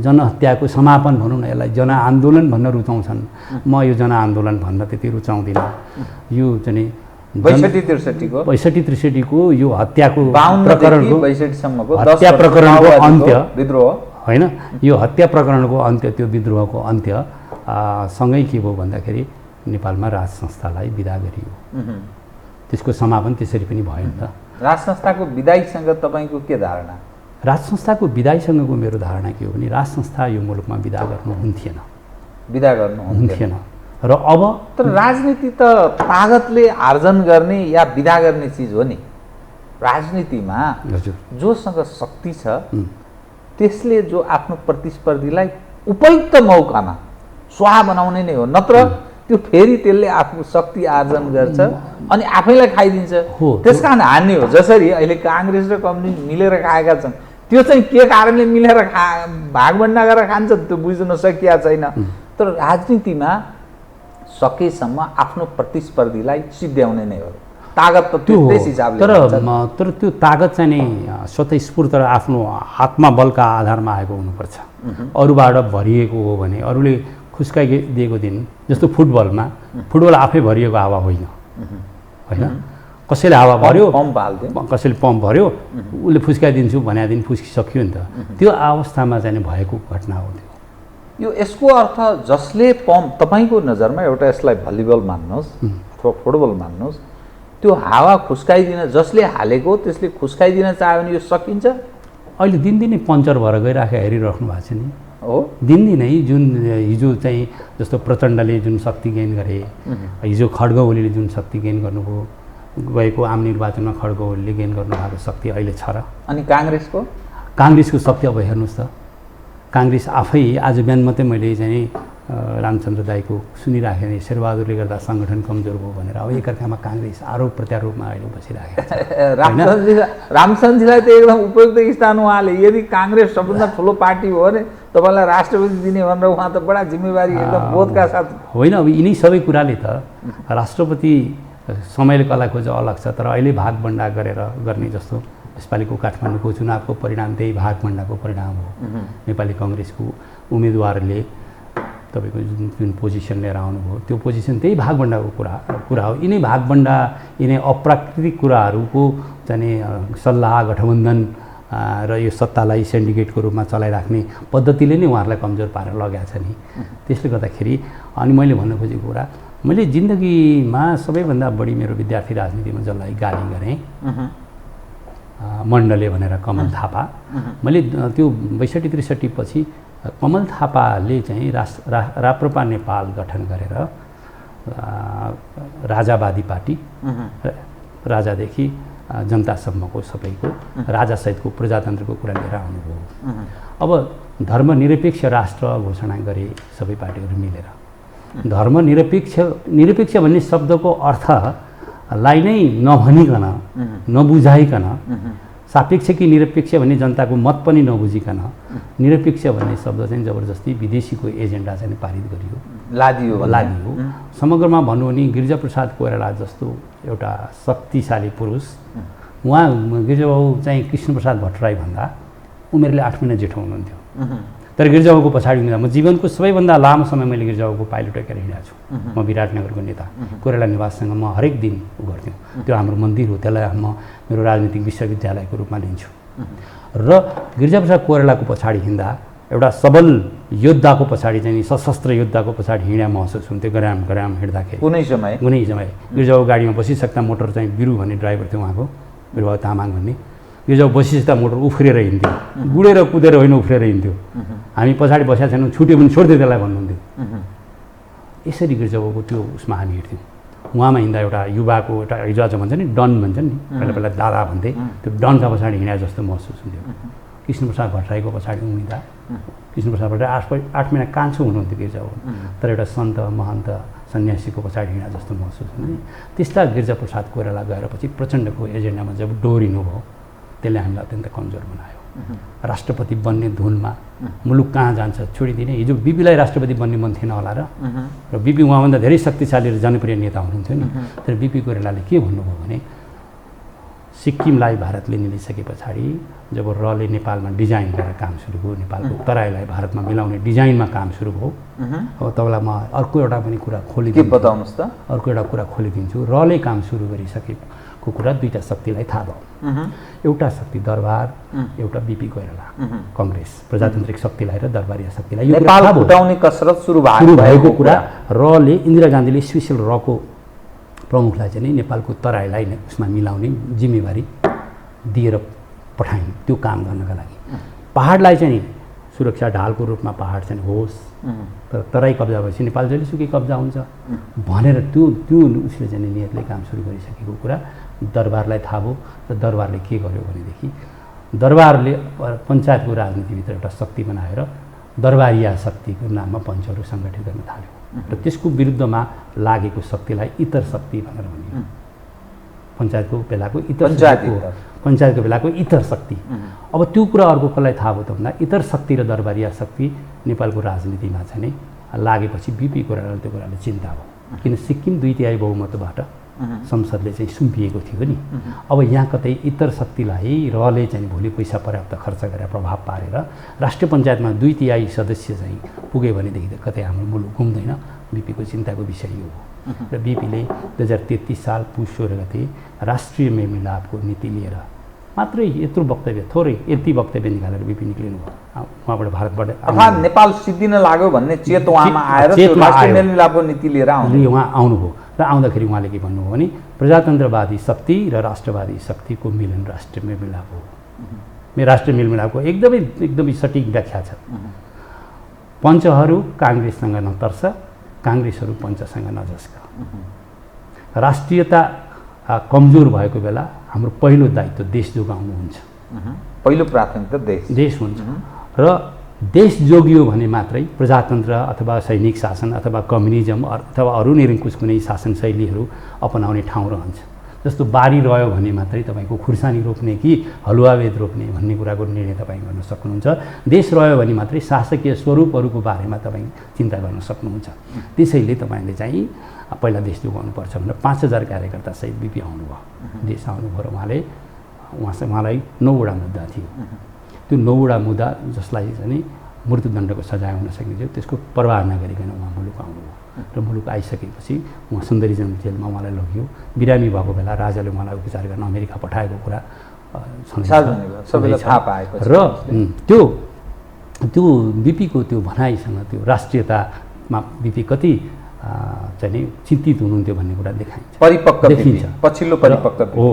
जनहत्याको समापन भनौँ न, यसलाई जनआन्दोलन भन्न रुचाउँछन्। म यो जनआन्दोलन भन्न त्यति रुचाउँदिनँ। यो चाहिँ 62-63को यो हत्याको प्रकरणको हत्या प्रकरणको अन्त्य विद्रोह होइन, यो हत्या प्रकरणको अन्त्य, त्यो विद्रोहको अन्त्य सँगै के भयो भन्दाखेरि नेपालमा राज संस्थालाई विदा गरियो। त्यसको समापन त्यसरी पनि भयो नि त। राज संस्थाको विदाईसँग तपाईँको के धारणा? राज संस्थाको विदाईसँगको मेरो धारणा के हो भने राज संस्था यो मुलुकमा विदा गर्नुहुन्थेन। र अब तर राजनीति त तागतले आर्जन गर्ने या विदा गर्ने चिज हो नि। राजनीतिमा जोसँग शक्ति छ त्यसले जो आफ्नो प्रतिस्पर्धीलाई उपयुक्त मौकामा स्वाहा बनाउने नै हो, नत्र त्यो फेरि त्यसले आफ्नो शक्ति आर्जन गर्छ अनि आफैलाई खाइदिन्छ। त्यसकारण हान्ने हो। जसरी अहिले काङ्ग्रेस र कम्युनिस्ट मिलेर खाएका छन्, त्यो चाहिँ के कारणले मिलेर भागभन्डा गरेर खान्छ त्यो बुझ्न सकिया छैन। तर राजनीतिमा सकेसम्म आफ्नो प्रतिस्पर्धीलाई सिद्ध्याउने नै हो। तागत त त्यो त्यस हिसाबले तर त्यो तागत चाहिँ नि स्वतःस्फूर्त र आफ्नो आत्मबलका आधारमा आएको हुनुपर्छ। अरूबाट भरिएको हो भने अरूले खुस्काइदिएको दिन जस्तो फुटबल आफै भरिएको हावा होइन होइन, कसैले हावा भर्यो, कसैले पम्प भर्यो, उसले फुस्काइदिन्छु भने दिन फुस्किसक्यो नि त। त्यो अवस्थामा चाहिँ भएको घटना हो त्यो। यो यसको अर्थ जसले पम्प, तपाईँको नजरमा एउटा यसलाई भलिबल मान्नुहोस् अथवा फुटबल मान्नुहोस्, त्यो हावा खुस्काइदिन जसले हालेको त्यसले खुस्काइदिन चाह्यो भने यो सकिन्छ? अहिले दिनदिनै पङ्चर भएर गइराखेर हेरिराख्नु भएको छ नि हो। दिनदिनै जुन हिजो चाहिँ जस्तो प्रचण्डले जुन शक्ति गेन गरे, हिजो खड्ग ओलीले जुन शक्ति गेन गर्नुभयो, गएको आम निर्वाचनमा खड्ग ओलीले गेन गर्नुभएको शक्ति अहिले छ र। अनि काङ्ग्रेसको शक्ति अब हेर्नुहोस् त, काङ्ग्रेस आफै आज बिहान मात्रै मैले चाहिँ रामचन्द्र दाईको सुनिराखेँ नि, शेरबहादुरले गर्दा सङ्गठन कमजोर भयो भनेर। अब एकअर्कामा काङ्ग्रेस आरोप प्रत्यारोपमा अहिले बसिराखेको छ। रामचन्द्रजीलाई त एकदम उपयुक्त स्थान उहाँले, यदि काङ्ग्रेस सबभन्दा ठुलो पार्टी हो भने तपाईँलाई राष्ट्रपति दिने भनेर उहाँ त बडा जिम्मेवारी एकदम बोधका साथ। होइन, अब यिनै सबै कुराले त राष्ट्रपति समयले कला खोज अलग छ, तर अहिले भागभण्डा गर्ने जस्तो यसपालिको काठमाडौँको चुनावको परिणाम त्यही भागभण्डाको परिणाम हो। नेपाली कङ्ग्रेसको उम्मेदवारले तपाईँको जुन पोजिसन लिएर आउनुभयो त्यो पोजिसन त्यही भागभण्डाको कुरा हो। यिनै भागभण्डा, यिनै अप्राकृतिक कुराहरूको चाहिँ सल्लाह गठबन्धन र यो सत्तालाई सिन्डिकेटको रूपमा चलाइराख्ने पद्धतिले नै उहाँहरूलाई कमजोर पारेर लगेको छ नि। त्यसले गर्दाखेरि अनि मैले भन्न खोजेको कुरा, मैले जिन्दगीमा सबैभन्दा बढी मेरो विद्यार्थी राजनीतिमा जसलाई गाली गरेँ मण्डले भनेर कमल थापा, मैले त्यो 62-63 पछि कमल थापाले चाहिँ राप्रपा नेपाल गठन गरेर राजावादी पार्टी, राजादेखि जनतासम्मको सबैको राजासहितको प्रजातन्त्रको कुरा लिएर आउनुभयो। अब धर्मनिरपेक्ष राष्ट्र घोषणा गरे सबै पार्टीहरू मिलेर। धर्मनिरपेक्ष भन्ने शब्दको अर्थलाई नै नभनिकन, नबुझाइकन, सापेक्ष कि निरपेक्ष भन्ने जनताको मत पनि नबुझिकन निरपेक्ष भन्ने शब्द चाहिँ जबरजस्ती विदेशीको एजेन्डा चाहिँ पारित गरियो, लादियो। समग्रमा भन्नु भने गिरिजाप्रसाद कोइराला जस्तो एउटा शक्तिशाली पुरुष, उहाँ गिरिजाबाबु चाहिँ कृष्णप्रसाद भट्टराई भन्दा उमेरले 8 महिना जेठो हुनुहुन्थ्यो। तर गिरिजाबाबुको पछाडि हुँदा म जीवनको सबैभन्दा लामो समय मैले गिरिजाबाबुको पाइलो टेकेर हिँडेको छु। म विराटनगरको नेता कोइराला निवाससँग म हरेक दिन गर्थ्यौँ। त्यो हाम्रो मन्दिर हो, त्यसलाई म मेरो राजनीतिक विश्वविद्यालयको रूपमा लिन्छु। र गिरिजाप्रसाद कोइरालाको पछाडि हिँड्दा एउटा सबल योद्धाको पछाडि चाहिँ सशस्त्र योद्धाको पछाडि हिँड्या महसुस हुन्थ्यो। गराम हिँड्दाखेरि कुनै समय गिरिजाबाबु गाडीमा बसिसक्दा, मोटर चाहिँ बिरु भन्ने ड्राइभर थियो उहाँको, बिरुबाबु तामाङ भन्ने, गिरिजाबाबु बसिसक्दा मोटर उफ्रेर हिँड्थ्यो, गुडेर कुदेर होइन उफ्रेर हिँड्थ्यो। हामी पछाडि बसेका छैनौँ, छुट्यो भने छोड्थ्यो त्यसलाई भन्नुहुन्थ्यो। यसरी गिरिजाबाबुको त्यो उसमा हामी हिँड्थ्यौँ। उहाँमा हिँड्दा एउटा युवाको एउटा हिजो आज भन्छ नि डन भन्छ नि, पहिला दादा भन्थे, त्यो डनका पछाडि हिँडा जस्तो महसुस हुन्थ्यो। कृष्णप्रसाद भट्टराईको पछाडि उम्मिँदा कृष्णप्रसाद भट्टराई 8 महिना कान्छो हुनुहुन्थ्यो गिरिजाबाबु, तर एउटा सन्त महन्त सन्यासीको पछाडि हिँडा जस्तो महसुस हुन्थ्यो। त्यस्ता गिरिजाप्रसाद कोइराला गएपछि प्रचण्डको एजेन्डामा जब डोरिनु भयो, त्यसले हामीलाई अत्यन्त कमजोर बनायो। राष्ट्रपति बन्ने धुनमा मुलुक कहाँ जान्छ छोडिदिने। हिजो बिपीलाई राष्ट्रपति बन्ने मन थिएन होला र बिपी उहाँभन्दा धेरै शक्तिशाली र जनप्रिय नेता हुनुहुन्थ्यो नि। तर बिपी कोइरालाले के भन्नुभयो भने सिक्किमलाई भारतले निलिसके पछाडि जब रले नेपालमा डिजाइन गरेर काम सुरु भयो, नेपालको तराईलाई भारतमा मिलाउने डिजाइनमा काम सुरु भयो, अब तपाईँलाई म अर्को एउटा पनि कुरा खोलिदिन्छु। बताउनुहोस् त। अर्को एउटा कुरा खोलिदिन्छु। रले काम सुरु गरिसकेको कुरा दुईवटा शक्तिलाई थाहा भयो। एउटा शक्ति दरबार, एउटा बिपी कोइराला, कङ्ग्रेस प्रजातान्त्रिक शक्तिलाई र दरबारिया शक्तिलाई यो नेपाल फुटाउने कसरत सुरु भएको कुरा। रले इन्दिरा गान्धीले स्पेसल रको प्रमुखलाई चाहिँ नेपालको तराईलाई उसमा मिलाउने जिम्मेवारी दिएर पठाइन् त्यो काम गर्नका लागि। पहाडलाई चाहिँ सुरक्षा ढालको रूपमा पहाड चाहिँ होस्, तर तराई कब्जा भएपछि नेपाल जहिलेसुकै कब्जा हुन्छ भनेर त्यो उसले चाहिँ नियतले काम सुरु गरिसकेको कुरा दरबारलाई थाहा भयो। र दरबारले के गर्यो भनेदेखि दरबारले पञ्चायतको राजनीतिभित्र एउटा शक्ति बनाएर दरबारिया शक्तिको नाममा पञ्चहरू सङ्गठित गर्न थाल्यो र त्यसको विरुद्धमा लागेको शक्तिलाई इतर शक्ति भनेर भनियो। पञ्चायतको बेलाको इतर शक्ति। अब त्यो कुरा अर्को कसलाई थाहा भयो त भन्दा इतर शक्ति र दरबारिया शक्ति नेपालको राजनीतिमा चाहिँ लागेपछि बिपी कोइरालाले त्यो कुराले चिन्ता भयो, किन सिक्किम 2/3 बहुमतबाट संसदले चाहिँ सुम्पिएको थियो नि। अब यहाँ कतै इतर शक्तिलाई रले चाहिँ भोलि पैसा पर्याप्त खर्च गरेर प्रभाव पारेर राष्ट्रिय पञ्चायतमा 2/3 सदस्य चाहिँ पुग्यो भनेदेखि त कतै हाम्रो मुलुक घुम्दैन। बिपीको चिन्ताको विषय यो हो। र बिपीले 2033 साल पुस 16 गते राष्ट्रिय मेलमिलापको नीति लिएर मात्रै यत्रो वक्तव्य, थोरै यति वक्तव्य निकालेर बिपी निक्लिनु भयो। उहाँबाट भारतबाट अर्थात् नेपाल सिद्धिन लाग्यो भन्ने चेत उहाँमा आएर राष्ट्रिय मेलमिलापको नीति लिएर उहाँ आउनुभयो। र आउँदाखेरि उहाँले के भन्नुभयो भने प्रजातन्त्रवादी शक्ति र राष्ट्रवादी शक्तिको मिलन राष्ट्रिय मेलमिलाप हो। राष्ट्रिय मेलमिलापको एकदमै सटिक व्याख्या छ। पञ्चहरू काङ्ग्रेससँग नतर्स, काङ्ग्रेसहरू पञ्चसँग नजस्क। राष्ट्रियता कमजोर भएको बेला हाम्रो पहिलो दायित्व देश जोगाउनु हुन्छ। पहिलो प्राथमिकता देश हुन्छ। र देश जोगियो भने मात्रै प्रजातन्त्र अथवा सैनिक शासन अथवा कम्युनिजम अथवा अरू निरङ्कुश कुनै शासन शैलीहरू अपनाउने ठाउँ रहन्छ। जस्तो बारी रह्यो भने मात्रै तपाईँको खुर्सानी रोप्ने कि हलुवावेद रोप्ने भन्ने कुराको निर्णय तपाईँ गर्न सक्नुहुन्छ। देश रह्यो भने मात्रै शासकीय स्वरूपहरूको बारेमा तपाईँ चिन्ता गर्न सक्नुहुन्छ। त्यसैले तपाईँले चाहिँ पहिला देश जोगाउनुपर्छ भनेर 5000 कार्यकर्तासहित बिपी आउनुभयो। देश आउनुभयो। उहाँलाई 9वटा मुद्दा थियो। त्यो 9वटा मुद्दा जसलाई चाहिँ मृत्युदण्डको सजाय हुन सक्ने थियो त्यसको प्रवाह नगरिकन उहाँ मुलुक आउनुभयो। र मुलुक आइसकेपछि उहाँ सुन्दरीजन जेलमा उहाँलाई लगियो। बिरामी भएको बेला राजाले उहाँलाई उपचार गर्न अमेरिका पठाएको कुरा र त्यो बिपीको त्यो भनाइसँग त्यो राष्ट्रियतामा बिपी कति चाहिँ चिन्तित हुनुहुन्थ्यो भन्ने कुरा देखिन्छ। पछिल्लो परिपक्व हो।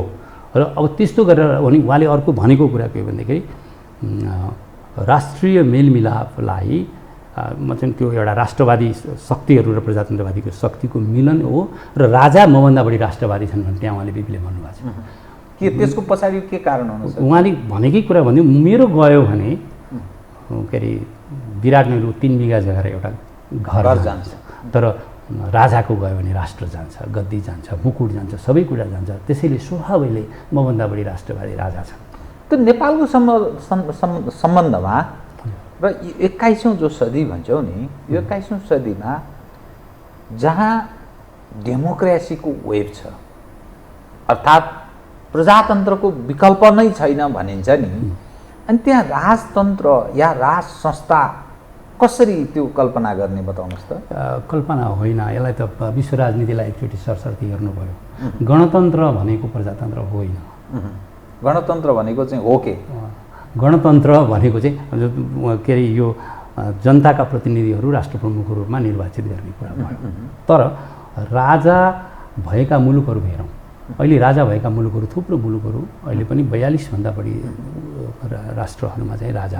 र अब त्यस्तो गरेर उहाँले अर्को भनेको कुरा के भन्दाखेरि राष्ट्रिय मेलमिलापलाई मतलब त्यो एउटा राष्ट्रवादी शक्तिहरू र प्रजातन्त्रवादीको शक्तिको मिलन हो र राजा मभन्दा बढी राष्ट्रवादी छन् भने त्यहाँ उहाँले बिपीले भन्नुभएको छ। के त्यसको पछाडि के कारण हुन सक्छ? उहाँले भनेकै कुरा भन्यो मेरो गयो भने के अरे विराटनगरको 3 बिघा जग्गा एउटा घर जान्छ, तर राजाको गयो भने राष्ट्र जान्छ, गद्दी जान्छ, मुकुट जान्छ, सबै कुरा जान्छ। त्यसैले स्वभावैले मभन्दा बढी राष्ट्रवादी राजा छन्। त्यो नेपालको सम्बन्धमा र 21औं जो सदी भन्छौँ नि, यो 21औं सदीमा जहाँ डेमोक्रेसीको वेभ छ अर्थात् प्रजातन्त्रको विकल्प नै छैन भनिन्छ नि, अनि त्यहाँ राजतन्त्र या राज संस्था कसरी त्यो कल्पना गर्ने बताउनुहोस् त? कल्पना होइन, यसलाई त विश्व राजनीतिलाई एकचोटि सरसर्ती हेर्नु पर्यो। गणतन्त्र भनेको प्रजातन्त्र होइन। गणतन्त्र भनेको चाहिँ हो के? गणतन्त्र भनेको चाहिँ के अरे यो जनताका प्रतिनिधिहरू राष्ट्रप्रमुखको रूपमा निर्वाचित गर्ने कुरा भयो। तर राजा भएका मुलुकहरू हेरौँ, अहिले राजा भएका मुलुकहरू थुप्रो मुलुकहरू अहिले पनि 42 भन्दा बढी राष्ट्रहरूमा चाहिँ राज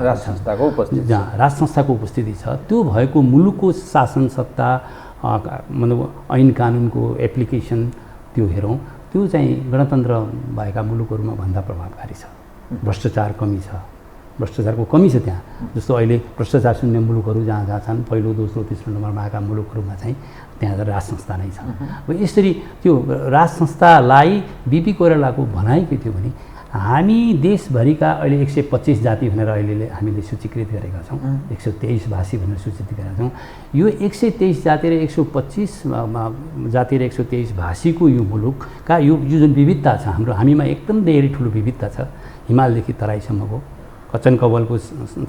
संस्थाको उपस्थिति छ। त्यो भएको मुलुकको शासन सत्ता मतलब ऐन कानुनको एप्लिकेसन त्यो हेरौँ, त्यो चाहिँ गणतन्त्र भएका मुलुकहरूमा भन्दा प्रभावकारी छ। भ्रष्टाचार कमी छ, भ्रष्टाचारको कमी छ त्यहाँ। जस्तो अहिले भ्रष्टाचार शून्य मुलुकहरू जहाँ छन्, पहिलो दोस्रो तेस्रो नम्बरमा आएका मुलुकहरूमा चाहिँ त्यहाँ राज संस्था नै छ। अब यसरी त्यो राज संस्थालाई बिपी कोइरालाको भनाइ के थियो भने हामी देशभरिका अहिले 125 जाति भनेर अहिले हामीले सूचीकृत गरेका छौँ, 123 भाषी भनेर सूचित गरेका छौँ। यो 123 जाति र 125 जाति र 123 भाषीको यो मुलुकका यो जुन विविधता छ हाम्रो, हामीमा एकदम धेरै ठुलो विविधता छ। हिमालदेखि तराईसम्मको कचन कवलको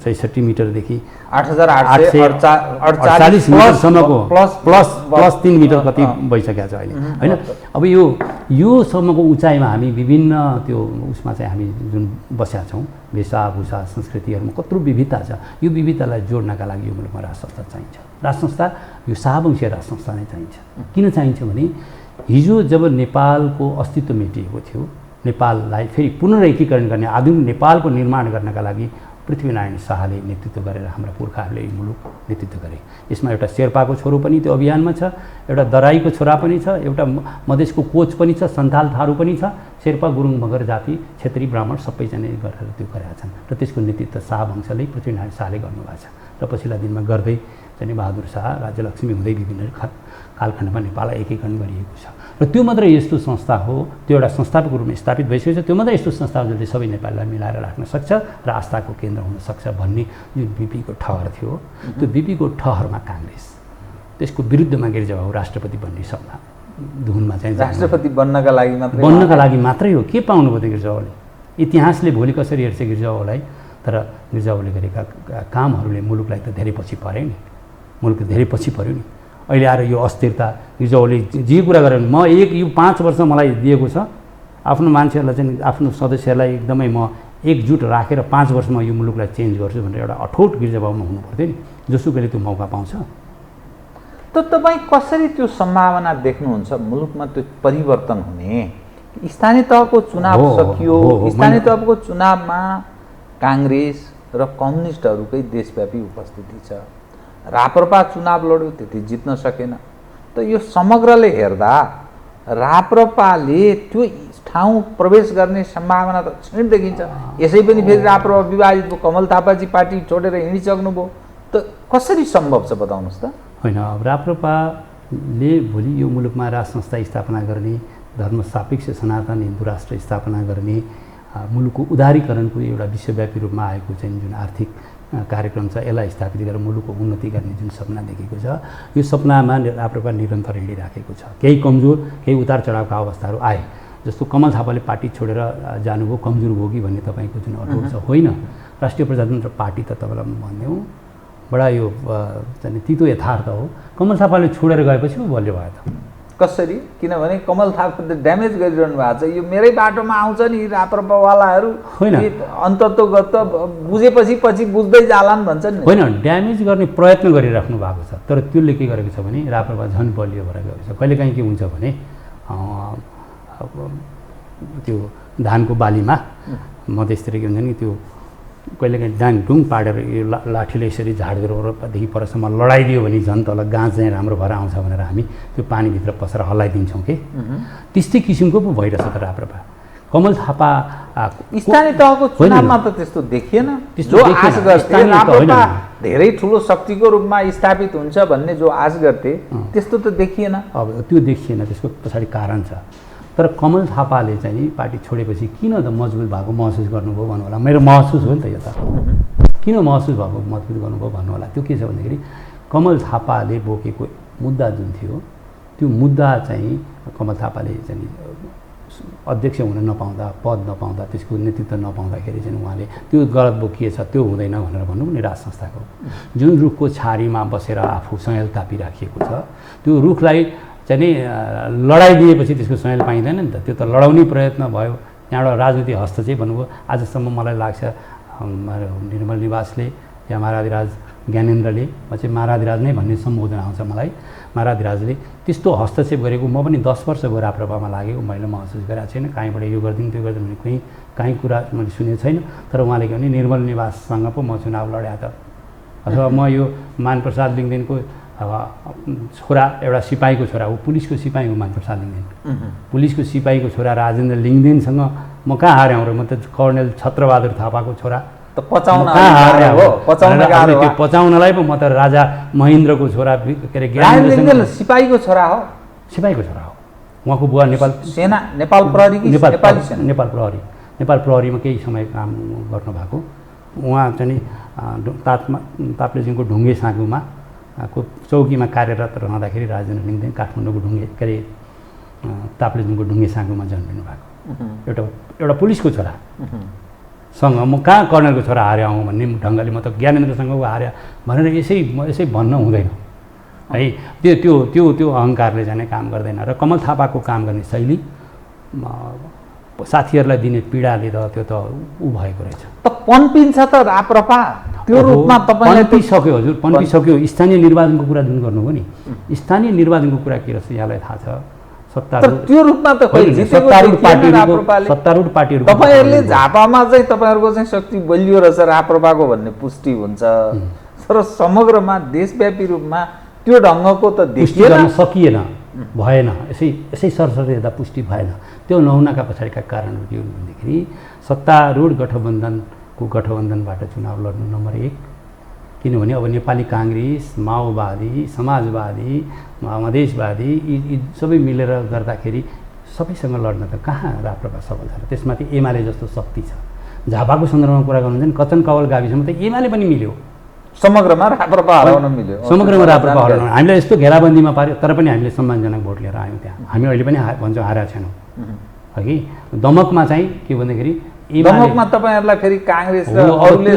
66 मिटरदेखि 8848 मिटरसम्मको प्लस 3 मिटर कति भइसकेको छ अहिले होइन। अब योसम्मको उचाइमा हामी विभिन्न त्यो उसमा चाहिँ हामी जुन बसेका छौँ, वेशभूषा संस्कृतिहरूमा कत्रो विविधता छ। यो विविधतालाई जोड्नका लागि यो मुलुकमा राज संस्था चाहिन्छ। राज संस्था यो शाहवंशीय राज संस्था नै चाहिन्छ। किन चाहिन्छ भने हिजो जब नेपालको अस्तित्व मेटिएको थियो, नेपाललाई फेरि पुनर्एकीकरण गर्ने आधुनिक नेपालको निर्माण गर्नका लागि पृथ्वीनारायण शाहले नेतृत्व गरेर हाम्रा पुर्खाहरूले यो मुलुक नेतृत्व गरे। यसमा एउटा शेर्पाको छोरो पनि त्यो अभियानमा छ, एउटा दराईको छोरा पनि छ, एउटा मधेसको कोच पनि छ, सन्थाल थारू पनि छ, शेर्पा गुरुङ मगर जाति क्षेत्री ब्राह्मण सबैजना गरेर त्यो गरेका छन्। र त्यसको नेतृत्व शाहवंशले पृथ्वीनारायण शाहले गर्नुभएको छ। र पछिल्ला दिनमा गर्दै चाहिँ बहादुर शाह, राज्यलक्ष्मी हुँदै विभिन्न कालखण्डमा नेपाललाई एकीकरण गरिएको छ। र त्यो मात्रै यस्तो संस्था हो, त्यो एउटा संस्थापक रूपमा स्थापित भइसकेको छ। त्यो मात्रै यस्तो संस्था हो जसले सबै नेपालीलाई मिलाएर राख्न सक्छ र आस्थाको केन्द्र हुन सक्छ भन्ने जुन बिपीको ठहर थियो, त्यो बिपीको ठहरमा काङ्ग्रेस त्यसको विरुद्धमा गिर्जाबाबु राष्ट्रपति बन्ने सपना धुनमा चाहिँ राष्ट्रपति बन्नका लागि मात्रै हो। के पाउनुभयो त्यो गिर्जाबाबुले? इतिहासले भोलि कसरी हेर्छ गिर्जाबाबुलाई? तर गिर्जाबाबुले गरेका कामहरूले मुलुकलाई त धेरै पछि पर्यो नि, मुलुक धेरै पछि पर्यो नि। अहिले आएर यो अस्थिरता गिर्जाबाबुले जे कुरा गरेर यो 5 वर्ष मलाई दिएको छ, आफ्नो मान्छेहरूलाई चाहिँ आफ्नो सदस्यहरूलाई एकदमै म एकजुट राखेर 5 वर्षमा यो मुलुकलाई चेन्ज गर्छु भनेर एउटा अठोट गिर्जाबाबुमा हुनु पर्थ्यो नि। जोसुकैले त्यो मौका पाउँछ। त तपाईँ कसरी त्यो सम्भावना देख्नुहुन्छ मुलुकमा त्यो परिवर्तन हुने? स्थानीय तहको चुनाव सकियो, स्थानीय तहको चुनावमा काङ्ग्रेस र कम्युनिस्टहरूकै देशव्यापी उपस्थिति छ। राप्रपा चुनाव लड्यो, त्यति जित्न सकेन। त यो समग्रले हेर्दा राप्रपाले त्यो ठाउँ प्रवेश गर्ने सम्भावना त क्षीण देखिन्छ। यसै पनि फेरि राप्रपा विभाजित भयो, कमल थापाजी पार्टी छोडेर हिँडिसक्नुभयो, त कसरी सम्भव छ बताउनुहोस् त? होइन, अब राप्रपाले भोलि यो मुलुकमा राज संस्था स्थापना गर्ने, धर्म सापेक्ष सनातन हिन्दू राष्ट्र स्थापना गर्ने, मुलुकको उदारीकरणको एउटा विश्वव्यापी रूपमा आएको चाहिँ जुन आर्थिक कार्यक्रम छ, यसलाई स्थापित गरेर मुलुकको उन्नति गर्ने जुन सपना देखेको छ, यो सपनामा राप्रपा निरन्तर हिँडिराखेको छ। केही कमजोर, केही उतार चढावका अवस्थाहरू आए, जस्तो कमल थापाले पार्टी छोडेर जानुभयो, कमजोर भयो कि भन्ने तपाईँको जुन अनुभव छ, होइन। राष्ट्रिय प्रजातन्त्र पार्टी त तपाईँलाई म भन्ने हो बडा यो चाहिँ तितो यथार्थ हो। कमल थापाले छोडेर गएपछि पो बलियो भयो त। कसरी? किनभने कमल थापाले ड्यामेज गरिरहनु भएको छ। यो मेरै बाटोमा आउँछ नि राप्रपावालाहरू, होइन, अन्तत्वगत बुझेपछि पछि बुझ्दै जालान् भन्छन् नि। होइन, ड्यामेज गर्ने प्रयत्न गरिराख्नु भएको छ, तर त्यसले के गरेको छ भने राप्रपा झन् बलियो भएर गएको छ। कहिलेकाहीँ के हुन्छ भने त्यो धानको बालीमा मधेसतिर के हुन्छ नि, त्यो कहिलेकाहीँ डाङ ढुङ पाडेर यो लाठीले यसरी झाडेर वरदेखि परसम्म लडाइदियो भने झन् तल गाँस चाहिँ राम्रो भएर आउँछ भनेर हामी त्यो पानीभित्र पसेर हल्लाइदिन्छौँ कि त्यस्तै किसिमको पो भइरहेछ त राप्रपा। कमल थापा स्थानीय तहको चुनावमा त त्यस्तो देखिएन। जो आश गर्थे राप्रपा धेरै ठुलो शक्तिको रूपमा स्थापित हुन्छ भन्ने जो आश गर्थे त्यस्तो त देखिएन। अब त्यो देखिएन, त्यसको पछाडि कारण छ। तर कमल थापाले चाहिँ नि पार्टी छोडेपछि किन त मजबुत भएको महसुस गर्नुभयो भन्नु होला। मेरो महसुस हो नि त यो त, किन महसुस भएको मजबुत गर्नुभयो भन्नु होला। त्यो के छ भन्दाखेरि कमल थापाले बोकेको मुद्दा जुन थियो, त्यो मुद्दा चाहिँ कमल थापाले चाहिँ अध्यक्ष हुन नपाउँदा, पद नपाउँदा, त्यसको नेतृत्व नपाउँदाखेरि चाहिँ उहाँले त्यो गलत बोकिएछ, त्यो हुँदैन भनेर भन्नु नि। राज संस्थाको जुन रुखको छारीमा बसेर आफू सयल तापिराखिएको छ, त्यो रुखलाई चाहिँ नि लडाइदिएपछि त्यसको सयल पाइँदैन नि त। त्यो त लडाउने प्रयत्न भयो, त्यहाँबाट राजनीतिक हस्तक्षेप भन्नुभयो। आजसम्म मलाई लाग्छ निर्मल निवासले या महाराधिराज ज्ञानेन्द्रले, म चाहिँ महाराधिराज नै भन्ने सम्बोधन आउँछ मलाई, महाराधिराजले त्यस्तो हस्तक्षेप गरेको म पनि 10 वर्ष भयो राप्रपामा लागेको, मैले महसुस गरेको छैन। कहीँबाट यो गरिदिउँ त्यो गरिदिउँ भने काहीँ कुरा मैले सुनेको छैन। तर उहाँले के भने निर्मल निवाससँग पो म चुनाव लड्या त, अथवा म यो मानप्रसाद लिङ्गदेनको छोरा, एउटा सिपाहीको छोरा हो, पुलिसको सिपाही हो मानप्रसाद लिङ्गदेन, पुलिसको सिपाहीको छोरा राजेन्द्र लिङ्गदेनसँग म कहाँ हार्याउँ र? म त कर्णेल छत्रबहादुर थापाको छोरा त पचाउनलाई पो म त राजा महेन्द्रको छोरा के अरे ज्ञानेन्द्र सिपाहीको छोरा हो, सिपाहीको छोरा हो। उहाँको बुवा नेपाल सेना, नेपाल प्रहरी, नेपाल प्रहरीमा केही समय काम गर्नुभएको। उहाँ चाहिँ ताप्लेजुङको ढुङ्गे साँगुमा को चौकीमा कार्यरत रहँदाखेरि राजेन्द्र लिङ्गदेन काठमाडौँको ढुङ्गे के अरे ताप्लेजुङको ढुङ्गे साँगुमा जन्मिनु भएको एउटा पुलिसको छोरा सँग म कहाँ कर्णेलको छोरा हारे आउँ भन्ने ढङ्गले म त ज्ञानेन्द्रसँग हार्या भनेर यसै भन्न हुँदैन है। त्यो त्यो त्यो अहङ्कारले जाने काम गर्दैन। र कमल थापाको काम गर्ने शैली साथीहरूलाई दिने पीडाले त त्यो त ऊ भएको रहेछ। त पन्पिन्छ त राप्रपा त्यो रूपमा तपाईँले पन्पिसक्यो हजुर, पन्पिसक्यो। स्थानीय निर्वाचनको कुरा जुन गर्नुभयो नि, स्थानीय निर्वाचनको कुरा के रहेछ यहाँलाई थाहा छ? त्यो रूपमा त सत्तारूढ पार्टीहरू तपाईँहरूले झापामा चाहिँ तपाईँहरूको चाहिँ शक्ति बलियो रहेछ राप्रपाको भन्ने पुष्टि हुन्छ, तर समग्रमा देशव्यापी रूपमा त्यो ढङ्गको त देखिएन, सकिएन, भएन। यसै सरसर हेर्दा पुष्टि भएन। त्यो नहुनाका पछाडिका कारणहरू के हुन् भन्दाखेरि सत्तारूढ गठबन्धनबाट चुनाव लड्नु नम्बर 1, किनभने अब नेपाली काङ्ग्रेस, माओवादी, समाजवादी, मधेसवादी यी सबै मिलेर गर्दाखेरि सबैसँग लड्न त कहाँ राप्रपा सफल छ। त्यसमाथि एमाले जस्तो शक्ति छ। झापाको सन्दर्भमा कुरा गर्नुहुन्छ भने कचन कवल गाविसमा त एमाले पनि मिल्यो, समग्रमा राप्रपा हराउन मिल्यो, समग्रमा राप्रपा हराउन। हामीलाई यस्तो घेराबन्दीमा पार्यो, तर पनि हामीले सम्मानजनक भोट लिएर आयौँ त्यहाँ। हामी अहिले पनि भन्छौँ हारेका छैनौँ हगि। दमकमा चाहिँ के भन्दाखेरि दमकमा तपाईँहरूलाई फेरि काङ्ग्रेस र अरूले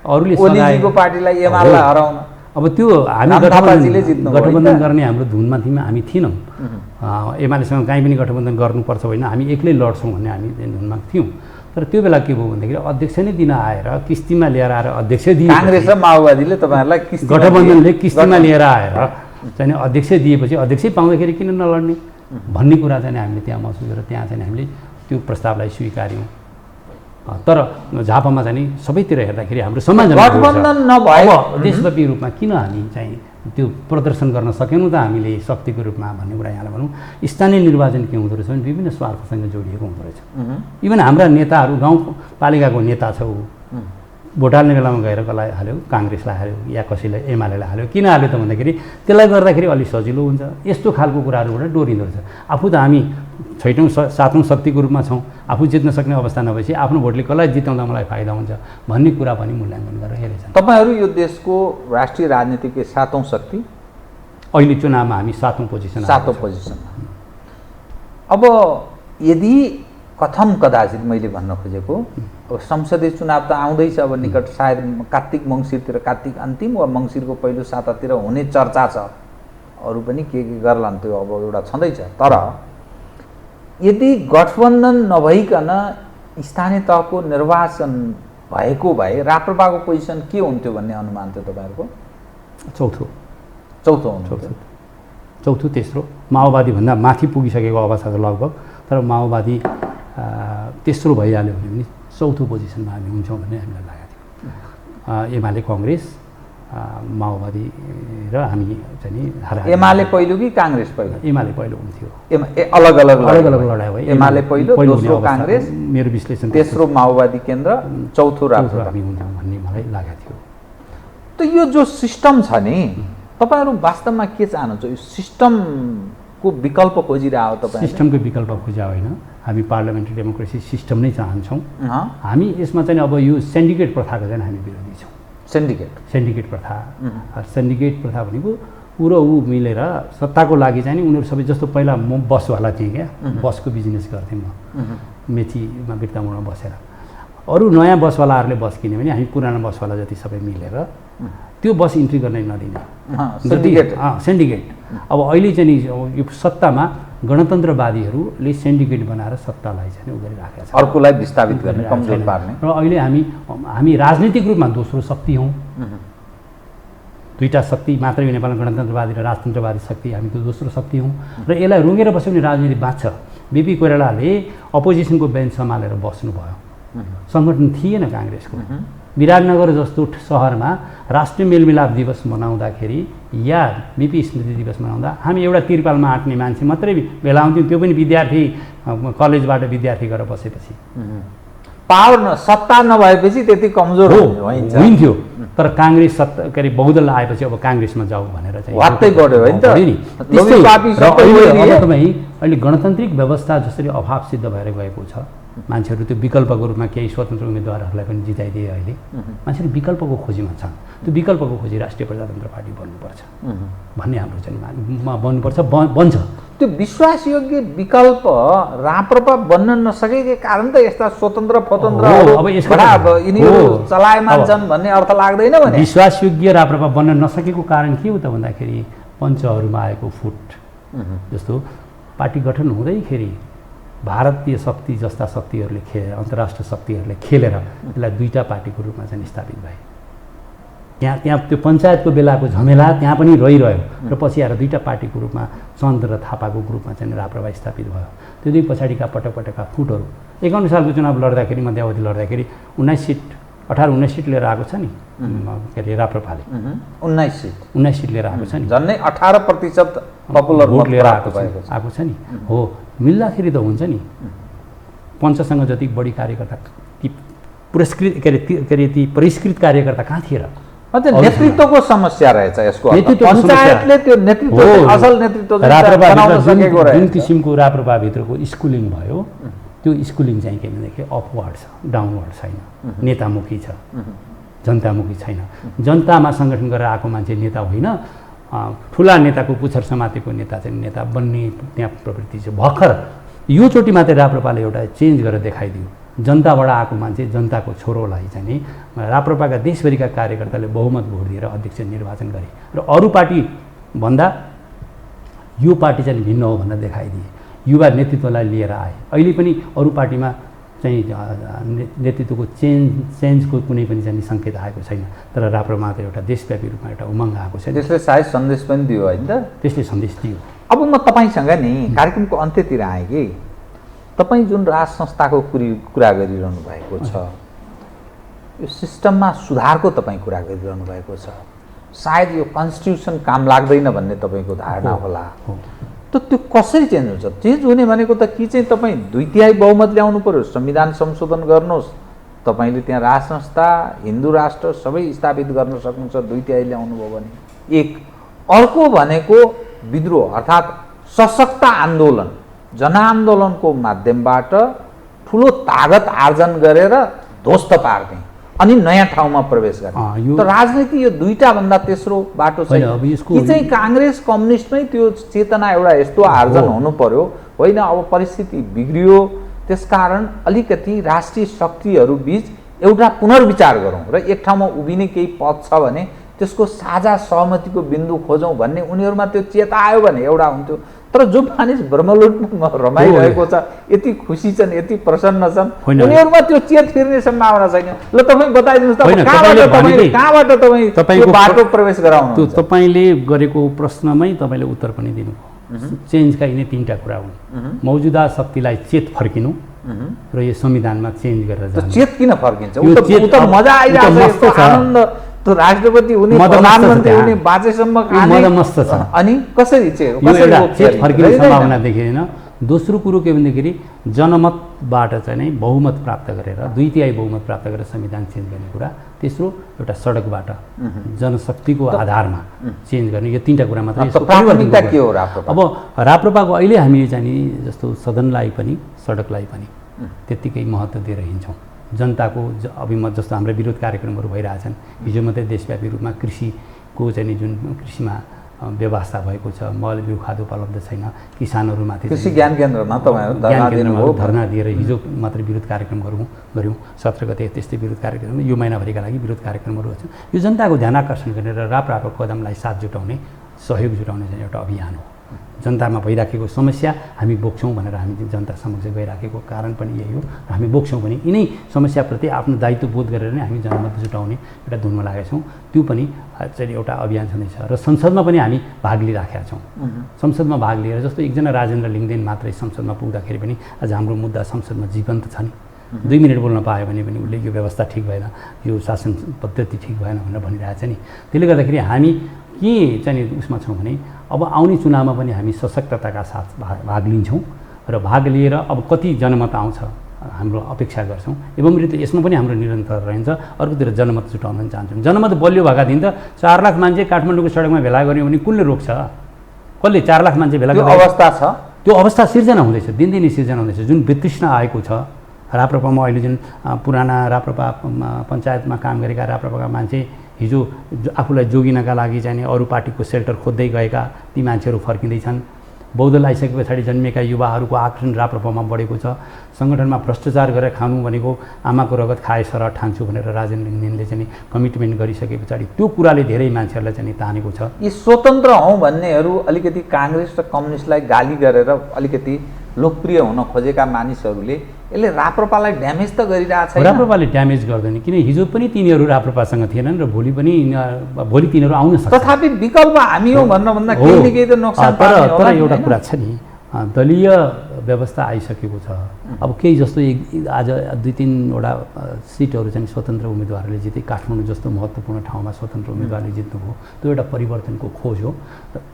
ओलीजीको पार्टीलाई एमालेलाई हराउन, अब त्यो हामी गठबन्धन गर्ने हाम्रो धुनमा हामी थिएनौँ। एमालेसँग काहीँ पनि गठबन्धन गर्नुपर्छ होइन, हामी एक्लै लड्छौँ भन्ने हामी धुनमा थियौँ। तर त्यो बेला के भयो भन्दाखेरि अध्यक्ष नै दिन आएर किस्तीमा लिएर आएर अध्यक्ष दिए, काङ्ग्रेस र माओवादीले तपाईँहरूलाई गठबन्धनले किस्तीमा लिएर आएर चाहिँ अध्यक्ष दिएपछि अध्यक्षै पाउँदाखेरि किन नलड्ने भन्ने कुरा चाहिँ हामीले त्यहाँ महसुस गरेर त्यहाँ चाहिँ हामीले त्यो प्रस्तावलाई स्वीकार्यौँ। तर झापामा चाहिँ सबैतिर हेर्दाखेरि हाम्रो समाजमा गठबन्धन नभए देशव्यापी रूपमा किन हामी चाहिँ त्यो प्रदर्शन गर्न सकेनौँ त हामीले शक्तिको रूपमा भन्ने कुरा यहाँलाई भनौँ। स्थानीय निर्वाचन के हुँदो रहेछ भने विभिन्न स्वार्थसँग जोडिएको हुँदो रहेछ। इभन हाम्रा नेताहरू गाउँपालिकाको नेता छ, ऊ भोट हाल्ने बेलामा गएर कसलाई हाल्यो, काङ्ग्रेसलाई हाल्यो या कसैलाई एमालेलाई हाल्यो। किन हाल्यो त भन्दाखेरि त्यसलाई गर्दाखेरि अलिक सजिलो हुन्छ, यस्तो खालको कुराहरूबाट डोरिँदो रहेछ। आफू त हामी 6औँ 7औँ शक्तिको रूपमा छौँ, आफू जित्न सक्ने अवस्था नभएपछि आफ्नो भोटले कसलाई जिताउँदा मलाई फाइदा हुन्छ भन्ने कुरा पनि मूल्याङ्कन गरेर हेरेछन्। तपाईँहरू यो देशको राष्ट्रिय राजनीतिको 7औँ शक्ति, अहिले चुनावमा हामी 7औँ पोजिसनमा। अब यदि कथम कदाचित मैले भन्न खोजेको, अब संसदीय चुनाव त आउँदैछ, अब निकट सायद कार्तिक मङ्सिरतिर, कार्तिक अन्तिम वा मङ्सिरको पहिलो सातातिर हुने चर्चा छ। अरू पनि के गर्लान् त्यो अब एउटा छँदैछ। तर यदि गठबन्धन नभइकन स्थानीय तहको निर्वाचन भएको भए राप्रपाको पोजिसन के हुन्थ्यो भन्ने अनुमान थियो तपाईँहरूको? चौथो तेस्रो माओवादीभन्दा माथि पुगिसकेको अवस्था छ लगभग। तर माओवादी तेस्रो भइहाल्यो भने पनि चौथो पोजिसनमा हामी हुन्छौँ भन्ने हामीलाई लागेको थियो। एमाले काङ्ग्रेस माओवादी र हामी चाहिँ एमाले पहिलो कि काङ्ग्रेस पहिलो? एमाले पहिलो हुन्थ्यो। अलग अलग लडाइ भयो। एमाले पहिलो, दोस्रो काङ्ग्रेस, मेरो विश्लेषण, तेस्रो माओवादी केन्द्र, चौथो राप्रपा हामी हुन्छौँ भन्ने मलाई लागेको थियो। त यो जो सिस्टम छ नि, तपाईँहरू वास्तवमा के चाहनुहुन्छ? यो सिस्टमको विकल्प खोजिरह हो तपाईँ? सिस्टमको विकल्प खोजा होइन, हामी पार्लियामेन्ट्री डेमोक्रेसी सिस्टम नै चाहन्छौँ। हामी यसमा चाहिँ अब यो सेन्डिकेट प्रथाको चाहिँ हामी विरोधी छौँ। सेन्डिकेट प्रथा भनेको ऊ र ऊ मिलेर सत्ताको लागि चाहिँ नि उनीहरू सबै, जस्तो पहिला म बसवाला थिएँ क्या, बसको बिजनेस गर्थेँ म मेचीमा बिर्तामोडमा बसेर। अरू नयाँ बसवालाहरूले बस किन्यो भने हामी पुरानो बसवाला जति सबै मिलेर त्यो बस इन्ट्री गर्ने नदिने सेन्डिकेट। अब अहिले चाहिँ नि यो सत्तामा गणतन्त्रवादीहरूले सेन्डिकेट बनाएर सत्तालाई चाहिँ उ गरिराखेका छन्, अर्कोलाई विस्थापित गर्ने, कमजोर पार्ने। र अहिले हामी राजनीतिक रूपमा दोस्रो शक्ति हौँ। दुईवटा शक्ति मात्रै नेपालमा, गणतन्त्रवादी र राजतन्त्रवादी शक्ति, हामी त्यो दोस्रो शक्ति हौँ। र यसलाई रुँगेर बस्यो भने राजनीति बाँच्छ। बिपी कोइरालाले अपोजिसनको बेन्च सम्हालेर बस्नुभयो, सङ्गठन थिएन काङ्ग्रेसको। विराटनगर जस्तो सहरमा राष्ट्रिय मेलमिलाप दिवस मनाउँदाखेरि या बिपी स्मृति दिवस मनाउँदा हामी एउटा तिरपालमा आँट्ने मान्छे मात्रै भेला हुन्थ्यौँ, त्यो पनि विद्यार्थी, कलेजबाट विद्यार्थी गरेर बसेपछि। पावर सत्ता नभएपछि त्यति कमजोर हुन्थ्यो। तर काङ्ग्रेस के अरे बहुदल आएपछि अब काङ्ग्रेसमा जाऊ भनेर चाहिँ वात्तै बढ्यो होइन त। अहिले गणतान्त्रिक व्यवस्था जसरी अभाव सिद्ध भएर गएको छ, मान्छेहरू त्यो विकल्पको रूपमा केही स्वतन्त्र उम्मेदवारहरूलाई पनि जिताइदिए। अहिले मान्छेहरू विकल्पको खोजीमा छन्। त्यो विकल्पको खोजी राष्ट्रिय प्रजातन्त्र पार्टी बन्नुपर्छ भन्ने हाम्रो चाहिँ बन्नुपर्छ, बन्छ। त्यो विश्वासयोग्य विकल्प राप्रपा बन्न नसकेकै कारण त यस्ता स्वतन्त्र स्वतन्त्र यिनीहरू चलायमान छन् भन्ने अर्थ लाग्दैन भने? विश्वासयोग्य राप्रपा बन्न नसकेको कारण के हो त भन्दाखेरि पञ्चहरूमा आएको फुट। जस्तो पार्टी गठन हुँदैखेरि भारतीय शक्ति जस्ता शक्तिहरूले अन्तर्राष्ट्रिय शक्तिहरूले खेलेर त्यसलाई दुईवटा पार्टीको रूपमा चाहिँ स्थापित भए। त्यहाँ त्यो पञ्चायतको बेलाको झमेला त्यहाँ पनि रहिरह्यो र पछि आएर दुईवटा पार्टीको रूपमा चन्द र थापाको ग्रुपमा चाहिँ राप्रपा स्थापित भयो। त्यो दुई पछाडिका पटक फुटहरू 51 सालको चुनाव लड्दाखेरि, मध्यावधि लड्दाखेरि 18-19 सिट लिएर आएको छ नि के अरे राप्रपाले। 19 सिट लिएर आएको छ नि, झन्डै 18% पपुलर भोट लिएर आएको छ नि। हो, मिल्दाखेरि त हुन्छ नि। पञ्चसँग जति बढी कार्यकर्ता, ती पुरस्कृत के अरे ती परिष्कृत कार्यकर्ता कहाँ थिए र? नेतृत्वको समस्या रहेछ यसको। पञ्चायतले त्यो नेतृत्व, असल नेतृत्व जुन किसिमको राप्रपाभित्रको स्कुलिङ भयो, त्यो स्कुलिङ चाहिँ के भनेदेखि अपवर्ड छ, डाउनवर्ड छैन, नेतामुखी छ, जनतामुखी छैन। जनतामा सङ्गठन गरेर आएको मान्छे नेता होइन, ठुला नेताको पुच्छर समातेको नेता चाहिँ नेता बन्ने त्यहाँ प्रवृत्ति छ। भर्खर यो चोटि मात्रै राप्रपाले एउटा चेन्ज गरेर देखाइदियो। जनताबाट आएको मान्छे, जनताको छोरोलाई चाहिँ नि राप्रपाका देशभरिका कार्यकर्ताले बहुमत भोट दिएर अध्यक्ष निर्वाचन गरे र अरू पार्टी भन्दा यो पार्टी चाहिँ भिन्न हो भनेर देखाइदिए। युवा नेतृत्वलाई लिएर आए। अहिले पनि अरू पार्टीमा चाहिँ नेतृत्वको चेन्जको कुनै पनि चाहिँ सङ्केत आएको छैन। तर राप्रपामा त एउटा देशव्यापी रूपमा एउटा उमङ्ग आएको छ। त्यसले सायद सन्देश पनि दियो होइन त? त्यसले सन्देश दियो। अब म तपाईँसँग नि कार्यक्रमको अन्त्यतिर आएँ कि तपाईँ जुन राज संस्थाको कुरा गरिरहनु भएको छ, यो सिस्टममा सुधारको तपाईँ कुरा गरिरहनु भएको छ। सायद यो कन्स्टिट्युसन काम लाग्दैन भन्ने तपाईँको धारणा होला। हो। त त्यो कसरी चेन्ज हुन्छ? चेन्ज हुने भनेको त कि चाहिँ तपाईँ 2/3 बहुमत ल्याउनु पर्यो, संविधान संशोधन गर्नुहोस्, तपाईँले त्यहाँ राज संस्था हिन्दू राष्ट्र सबै स्थापित गर्न सक्नुहुन्छ 2/3 ल्याउनु भयो भने। एक अर्को भनेको विद्रोह अर्थात् सशक्त आन्दोलन, जनआन्दोलनको माध्यमबाट ठुलो तागत आर्जन गरेर ध्वस्त पार्ने अनि नयाँ ठाउँमा प्रवेश गर्ने। त राजनीति यो दुईटा भन्दा तेस्रो बाटो छैन कि चाहिँ काङ्ग्रेस कम्युनिस्टमै त्यो चेतना एउटा यस्तो आर्जन हुनु पर्यो? होइन, अब परिस्थिति बिग्रियो, त्यसकारण अलिकति राष्ट्रिय शक्तिहरू बीच एउटा पुनर्विचार गरौँ र एक ठाउँमा उभिने केही पद छ भने त्यसको साझा सहमतिको बिन्दु खोजौँ भन्ने उनीहरूमा त्यो चेता आयो भने एउटा हुन्थ्यो। तर जो मानिस ब्रह्मलुटमा रमाइरहेको छ, यति खुसी छन्, यति प्रसन्न छन्, उनीहरूमा त्यो चेत फिर्ने सम्भावना छैन। ल तपाईँ बताइदिनुहोस् त कहाँबाट तपाईँ बाटो प्रवेश गराउनु? त्यो तपाईँले गरेको प्रश्नमै तपाईँले उत्तर पनि दिनुभयो। चेन्जका यिनै तीनटा कुरा हुन्। मौजुदा शक्तिलाई चेत फर्किनु र यो संविधानमा चेन्ज गरेर जानु। चेत किन फर्किन्छ? मजा आइरहेको छ, आनन्द, तो राष्ट्रपति हुने, प्रधानमन्त्री हुने बाजेसम्म मस्त छ। अनि कसरी चेत फर्किने सम्भावना देखिँदैन। दोस्रो कुरो के भन्दाखेरि जनमतबाट चाहिँ नै बहुमत प्राप्त गरेर 2/3 बहुमत प्राप्त गरेर संविधान चेन्ज गर्ने कुरा। तेस्रो एउटा सडकबाट जनशक्तिको आधारमा चेन्ज गर्ने। यो तीनटा कुरा मात्रै। प्राथमिकता के हो राप्रपा? अब राप्रपाको अहिले हामीले चाहिँ नि जस्तो सदनलाई पनि सडकलाई पनि त्यत्तिकै महत्त्व दिएर हिँड्छौँ। जनताको अभिमत जस्तो हाम्रो विरोध कार्यक्रमहरू भइरहेछन्। हिजो मात्रै देशव्यापी रूपमा कृषिको चाहिँ नि जुन कृषिमा व्यवस्था भएको छ, मल बिउ खाद उपलब्ध छैन, किसानहरूमाथि कृषि ज्ञान केन्द्रमा तपाईँहरू धरना दिएर हिजो मात्रै विरोध कार्यक्रमहरू गऱ्यौँ। 17 गते त्यस्तै विरोध कार्यक्रम, यो महिनाभरिका लागि विरोध कार्यक्रमहरू छ। यो जनताको ध्यान आकर्षण गरेर राप्रपाको कदमलाई साथ जुटाउने, सहयोग जुटाउने चाहिँ एउटा अभियान हो। जनतामा भइराखेको समस्या हामी बोक्छौँ भनेर हामी जनता समक्ष गइराखेको कारण पनि यही हो। हामी बोक्छौँ भने यिनै समस्याप्रति आफ्नो दायित्व बोध गरेर नै हामी जनमत जुटाउने एउटा धुनमा लागेका छौँ। त्यो पनि चाहिँ एउटा अभियान छँदैछ र संसदमा पनि हामी भाग लिइराखेका छौँ। संसदमा भाग लिएर जस्तो एकजना राजेन्द्र लिङ्गदेन मात्रै संसदमा पुग्दाखेरि पनि आज हाम्रो मुद्दा संसदमा जीवन्त छ नि। 2 मिनट बोल्न पायो भने पनि उसले यो व्यवस्था ठिक भएन, यो शासन पद्धति ठिक भएन भनेर भनिरहेछ नि। त्यसले गर्दाखेरि हामी के चाहिँ उसमा छौँ भने अब आउने चुनावमा पनि हामी सशक्तताका साथ भाग लिन्छौँ र भाग लिएर अब कति जनमत आउँछ हाम्रो अपेक्षा गर्छौँ। एवं रीति यसमा पनि हाम्रो निरन्तर रहन्छ। अर्कोतिर जनमत जुटाउन चाहन्छौँ। जनमत बलियो भएका दिन त 4 लाख मान्छे काठमाडौँको सडकमा भेला गर्यो भने कुनले रोक्छ? कसले 4 लाख मान्छे भेला गर्ने अवस्था छ? त्यो अवस्था सिर्जना हुँदैछ, दिनदिनै सिर्जना हुँदैछ। जुन वितृष्णा आएको छ राप्रपामा, अहिले जुन पुराना राप्रपा पञ्चायतमा काम गरेका राप्रपाका मान्छे हिजो आफूलाई जोगिनका लागि चाहिँ अरू पार्टीको सेल्टर खोज्दै गएका ती मान्छेहरू फर्किँदैछन्। बौद्ध आइसके पछाडि जन्मेका युवाहरूको आकर्षण राप्रपामा बढेको छ। सङ्गठनमा भ्रष्टाचार गरेर खानु भनेको आमाको रगत खाए सरह ठान्छु भनेर राजेन्द्र लिङ्गदेनले चाहिँ कमिटमेन्ट गरिसके पछाडि त्यो कुराले धेरै मान्छेहरूलाई चाहिँ तानेको छ। यी स्वतन्त्र हौँ भन्नेहरू अलिकति काङ्ग्रेस र कम्युनिस्टलाई गाली गरेर अलिकति लोकप्रिय हुन खोजेका मानिसहरूले यसले राप्रपालाई ड्यामेज त गरिरहेछ। राप्रपाले ड्यामेज गर्दैन, किन हिजो पनि तिनीहरू राप्रपासँग थिएनन् र भोलि तिनीहरू आउन सक्छ। तथापि विकल्प हामी हो भन्दा केही न केही त नोक्सान पार्ने होला। तर एउटा कुरा छ नि, दलीय व्यवस्था आइसकेको छ। अब केही जस्तो आज 2-3वटा सिटहरू चाहिँ स्वतन्त्र उम्मेदवारले जिते। काठमाडौँ जस्तो महत्त्वपूर्ण ठाउँमा स्वतन्त्र उम्मेदवारले जित्नुभयो। त्यो एउटा परिवर्तनको खोज हो,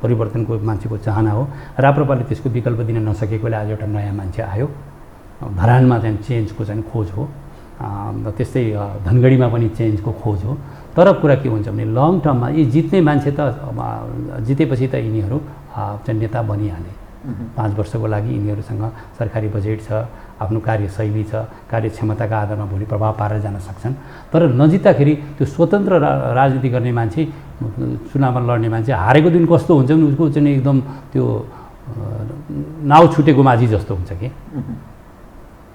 परिवर्तनको मान्छेको चाहना हो। राप्रपाले त्यसको विकल्प दिन नसकेकोले आज एउटा नयाँ मान्छे आयो। धरानमा चाहिँ चेन्जको चाहिँ खोज हो। त्यस्तै धनगढीमा पनि चेन्जको खोज हो। तर कुरा के हुन्छ भने लङ टर्ममा यी जित्ने मान्छे त जितेपछि त यिनीहरू चाहिँ नेता बनिहाले। 5 वर्षको लागि यिनीहरूसँग सरकारी बजेट छ, आफ्नो कार्यशैली छ, कार्यक्षमताका आधारमा भोलि प्रभाव पारेर जान सक्छन्। तर नजित्दाखेरि त्यो स्वतन्त्र राजनीति गर्ने मान्छे, चुनावमा लड्ने मान्छे हारेको दिन कस्तो हुन्छ भने उसको चाहिँ एकदम त्यो नाउ छुटेको माझी जस्तो हुन्छ कि।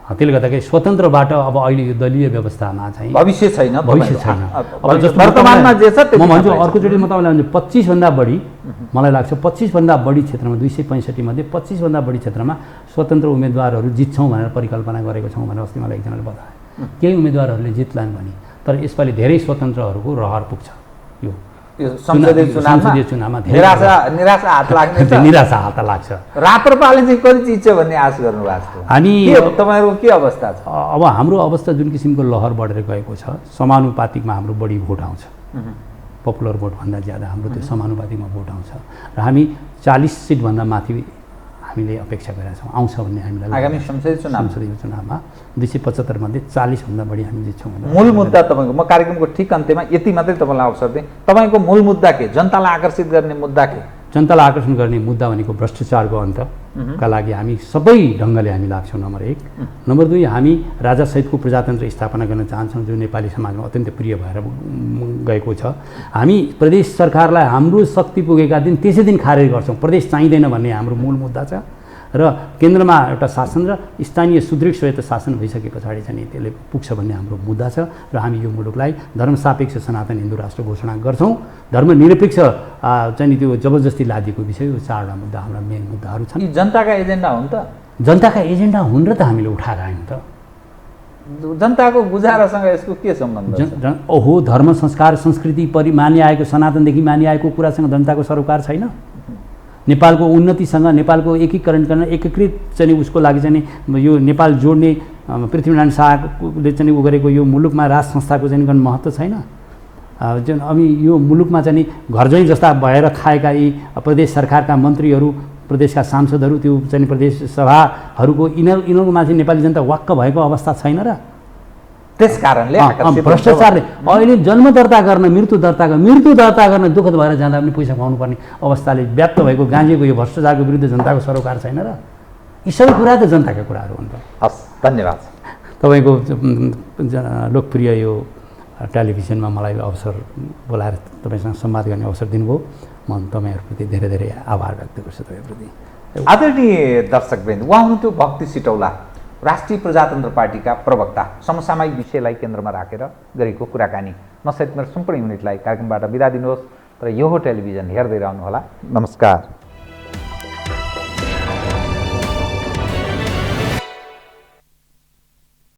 त्यसले गर्दाखेरि स्वतन्त्रबाट अब अहिले यो दलीय व्यवस्थामा चाहिँ भविष्य छैन। अब जस्तो वर्तमानमा जे छ म भन्छु, अर्कोचोटि म तपाईँलाई भन्छु 25भन्दा बढी मलाई लाग्छ 25भन्दा बढी क्षेत्रमा 265 मध्ये 25भन्दा बढी क्षेत्रमा स्वतन्त्र उम्मेदवारहरू जित्छौँ भनेर परिकल्पना गरेको छौँ भनेर अस्ति मलाई एकजनाले बताए। केही उम्मेदवारहरूले जित्लान् भने, तर यसपालि धेरै स्वतन्त्रहरूको रहर पुग्छ। यो संसदीय चुनावमा निराशा हात लाग्छ। राप्रपाले चाहिँ कति चिज छ भन्ने आश गर्नु भएको छ? अनि तपाईँहरूको के अवस्था छ? अब हाम्रो अवस्था जुन किसिमको लहर बढेर गएको छ, समानुपातिकमा हाम्रो बढी भोट आउँछ। पपुलर भोटभन्दा ज्यादा हाम्रो त्यो समानुपातिकमा भोट आउँछ र हामी 40 सिटभन्दा माथि हामीले अपेक्षा गरेका छौँ आउँछ भन्ने हामीलाई आगामी संसदीय चुनावमा 275 मध्ये 40 भन्दा बढी हामी जित्छौँ। मूल मुद्दा तपाईँको, म कार्यक्रमको ठिक अन्त्यमा यति मात्रै तपाईँलाई अवसर दिएँ, तपाईँको मूल मुद्दा के, जनतालाई आकर्षित गर्ने मुद्दा के? जनतालाई आकर्षण गर्ने मुद्दा भनेको भ्रष्टाचारको अन्तका लागि हामी सबै ढङ्गले हामी लाग्छौँ। नम्बर 1। नम्बर 2, हामी राजासहितको प्रजातन्त्र स्थापना गर्न चाहन्छौँ जो नेपाली समाजमा अत्यन्त प्रिय भएर गएको छ। हामी प्रदेश सरकारलाई हाम्रो शक्ति पुगेका दिन त्यसै दिन खारेज गर्छौँ, प्रदेश चाहिँदैन भन्ने हाम्रो मूल मुद्दा छ र केन्द्रमा एउटा शासन र स्थानीय सुदृढ स्वायत्त शासन भइसके पछाडि चाहिँ त्यसले पुग्छ भन्ने हाम्रो मुद्दा छ र हामी यो मुलुकलाई धर्मसापेक्ष सनातन हिन्दू राष्ट्र घोषणा गर्छौँ। धर्मनिरपेक्ष चाहिँ त्यो जबरजस्ती लादिएको विषय यो 4वटा मुद्दा हाम्रा मेन मुद्दाहरू छन्। यी जनताका एजेन्डा हुन् त? जनताका एजेन्डा हुन् र त हामीले उठाएर आयौँ त। जनताको गुजारासँग यसको के सम्बन्ध छ? ओहो, धर्म संस्कार संस्कृति मानिआएको सनातनदेखि मानिआएको कुरासँग जनताको सरोकार छैन। नेपालको उन्नतिसँग, नेपालको एकीकरण गर्न, एकीकृत चाहिँ उसको लागि चाहिँ यो नेपाल जोड्ने पृथ्वीनारायण शाहले चाहिँ उ गरेको यो मुलुकमा राज संस्थाको चाहिँ गर्न महत्त्व छैन। जुन हामी यो मुलुकमा चाहिँ घरजैँ जस्ता भएर खाएका यी प्रदेश सरकारका मन्त्रीहरू, प्रदेशका सांसदहरू, त्यो चाहिँ प्रदेश सभाहरूको यिनीहरूमा चाहिँ नेपाली जनता वाक्क भएको अवस्था छैन र त्यस कारणले भ्रष्टाचारले अहिले जन्म दर्ता गर्न, मृत्यु दर्ता गर्न दुःख भएर जाँदा पनि पैसा खुवाउनु पर्ने अवस्थाले व्याप्त भएको गाँजेको यो भ्रष्टाचारको विरुद्ध जनताको सरोकार छैन र यी सबै कुरा त जनताका कुराहरू हुन्। हस्, धन्यवाद। तपाईँको लोकप्रिय यो टेलिभिजनमा मलाई अवसर बोलाएर तपाईँसँग संवाद गर्ने अवसर दिनुभयो। म तपाईँहरूप्रति धेरै धेरै आभार व्यक्त गर्छु तपाईँप्रति। आदरणीय दर्शकवृन्द, उहाँ हुनुहुन्थ्यो भक्ति सिटौला, राष्ट्रिय प्रजातन्त्र पार्टीका प्रवक्ता। समसामयिक विषयलाई केन्द्रमा राखेर गरेको कुराकानी। म सहित मेरो सम्पूर्ण युनिटलाई कार्यक्रमबाट बिदा दिनुहोस्, तर यो टेलिभिजन हेर्दै रहनुहोला। नमस्कार।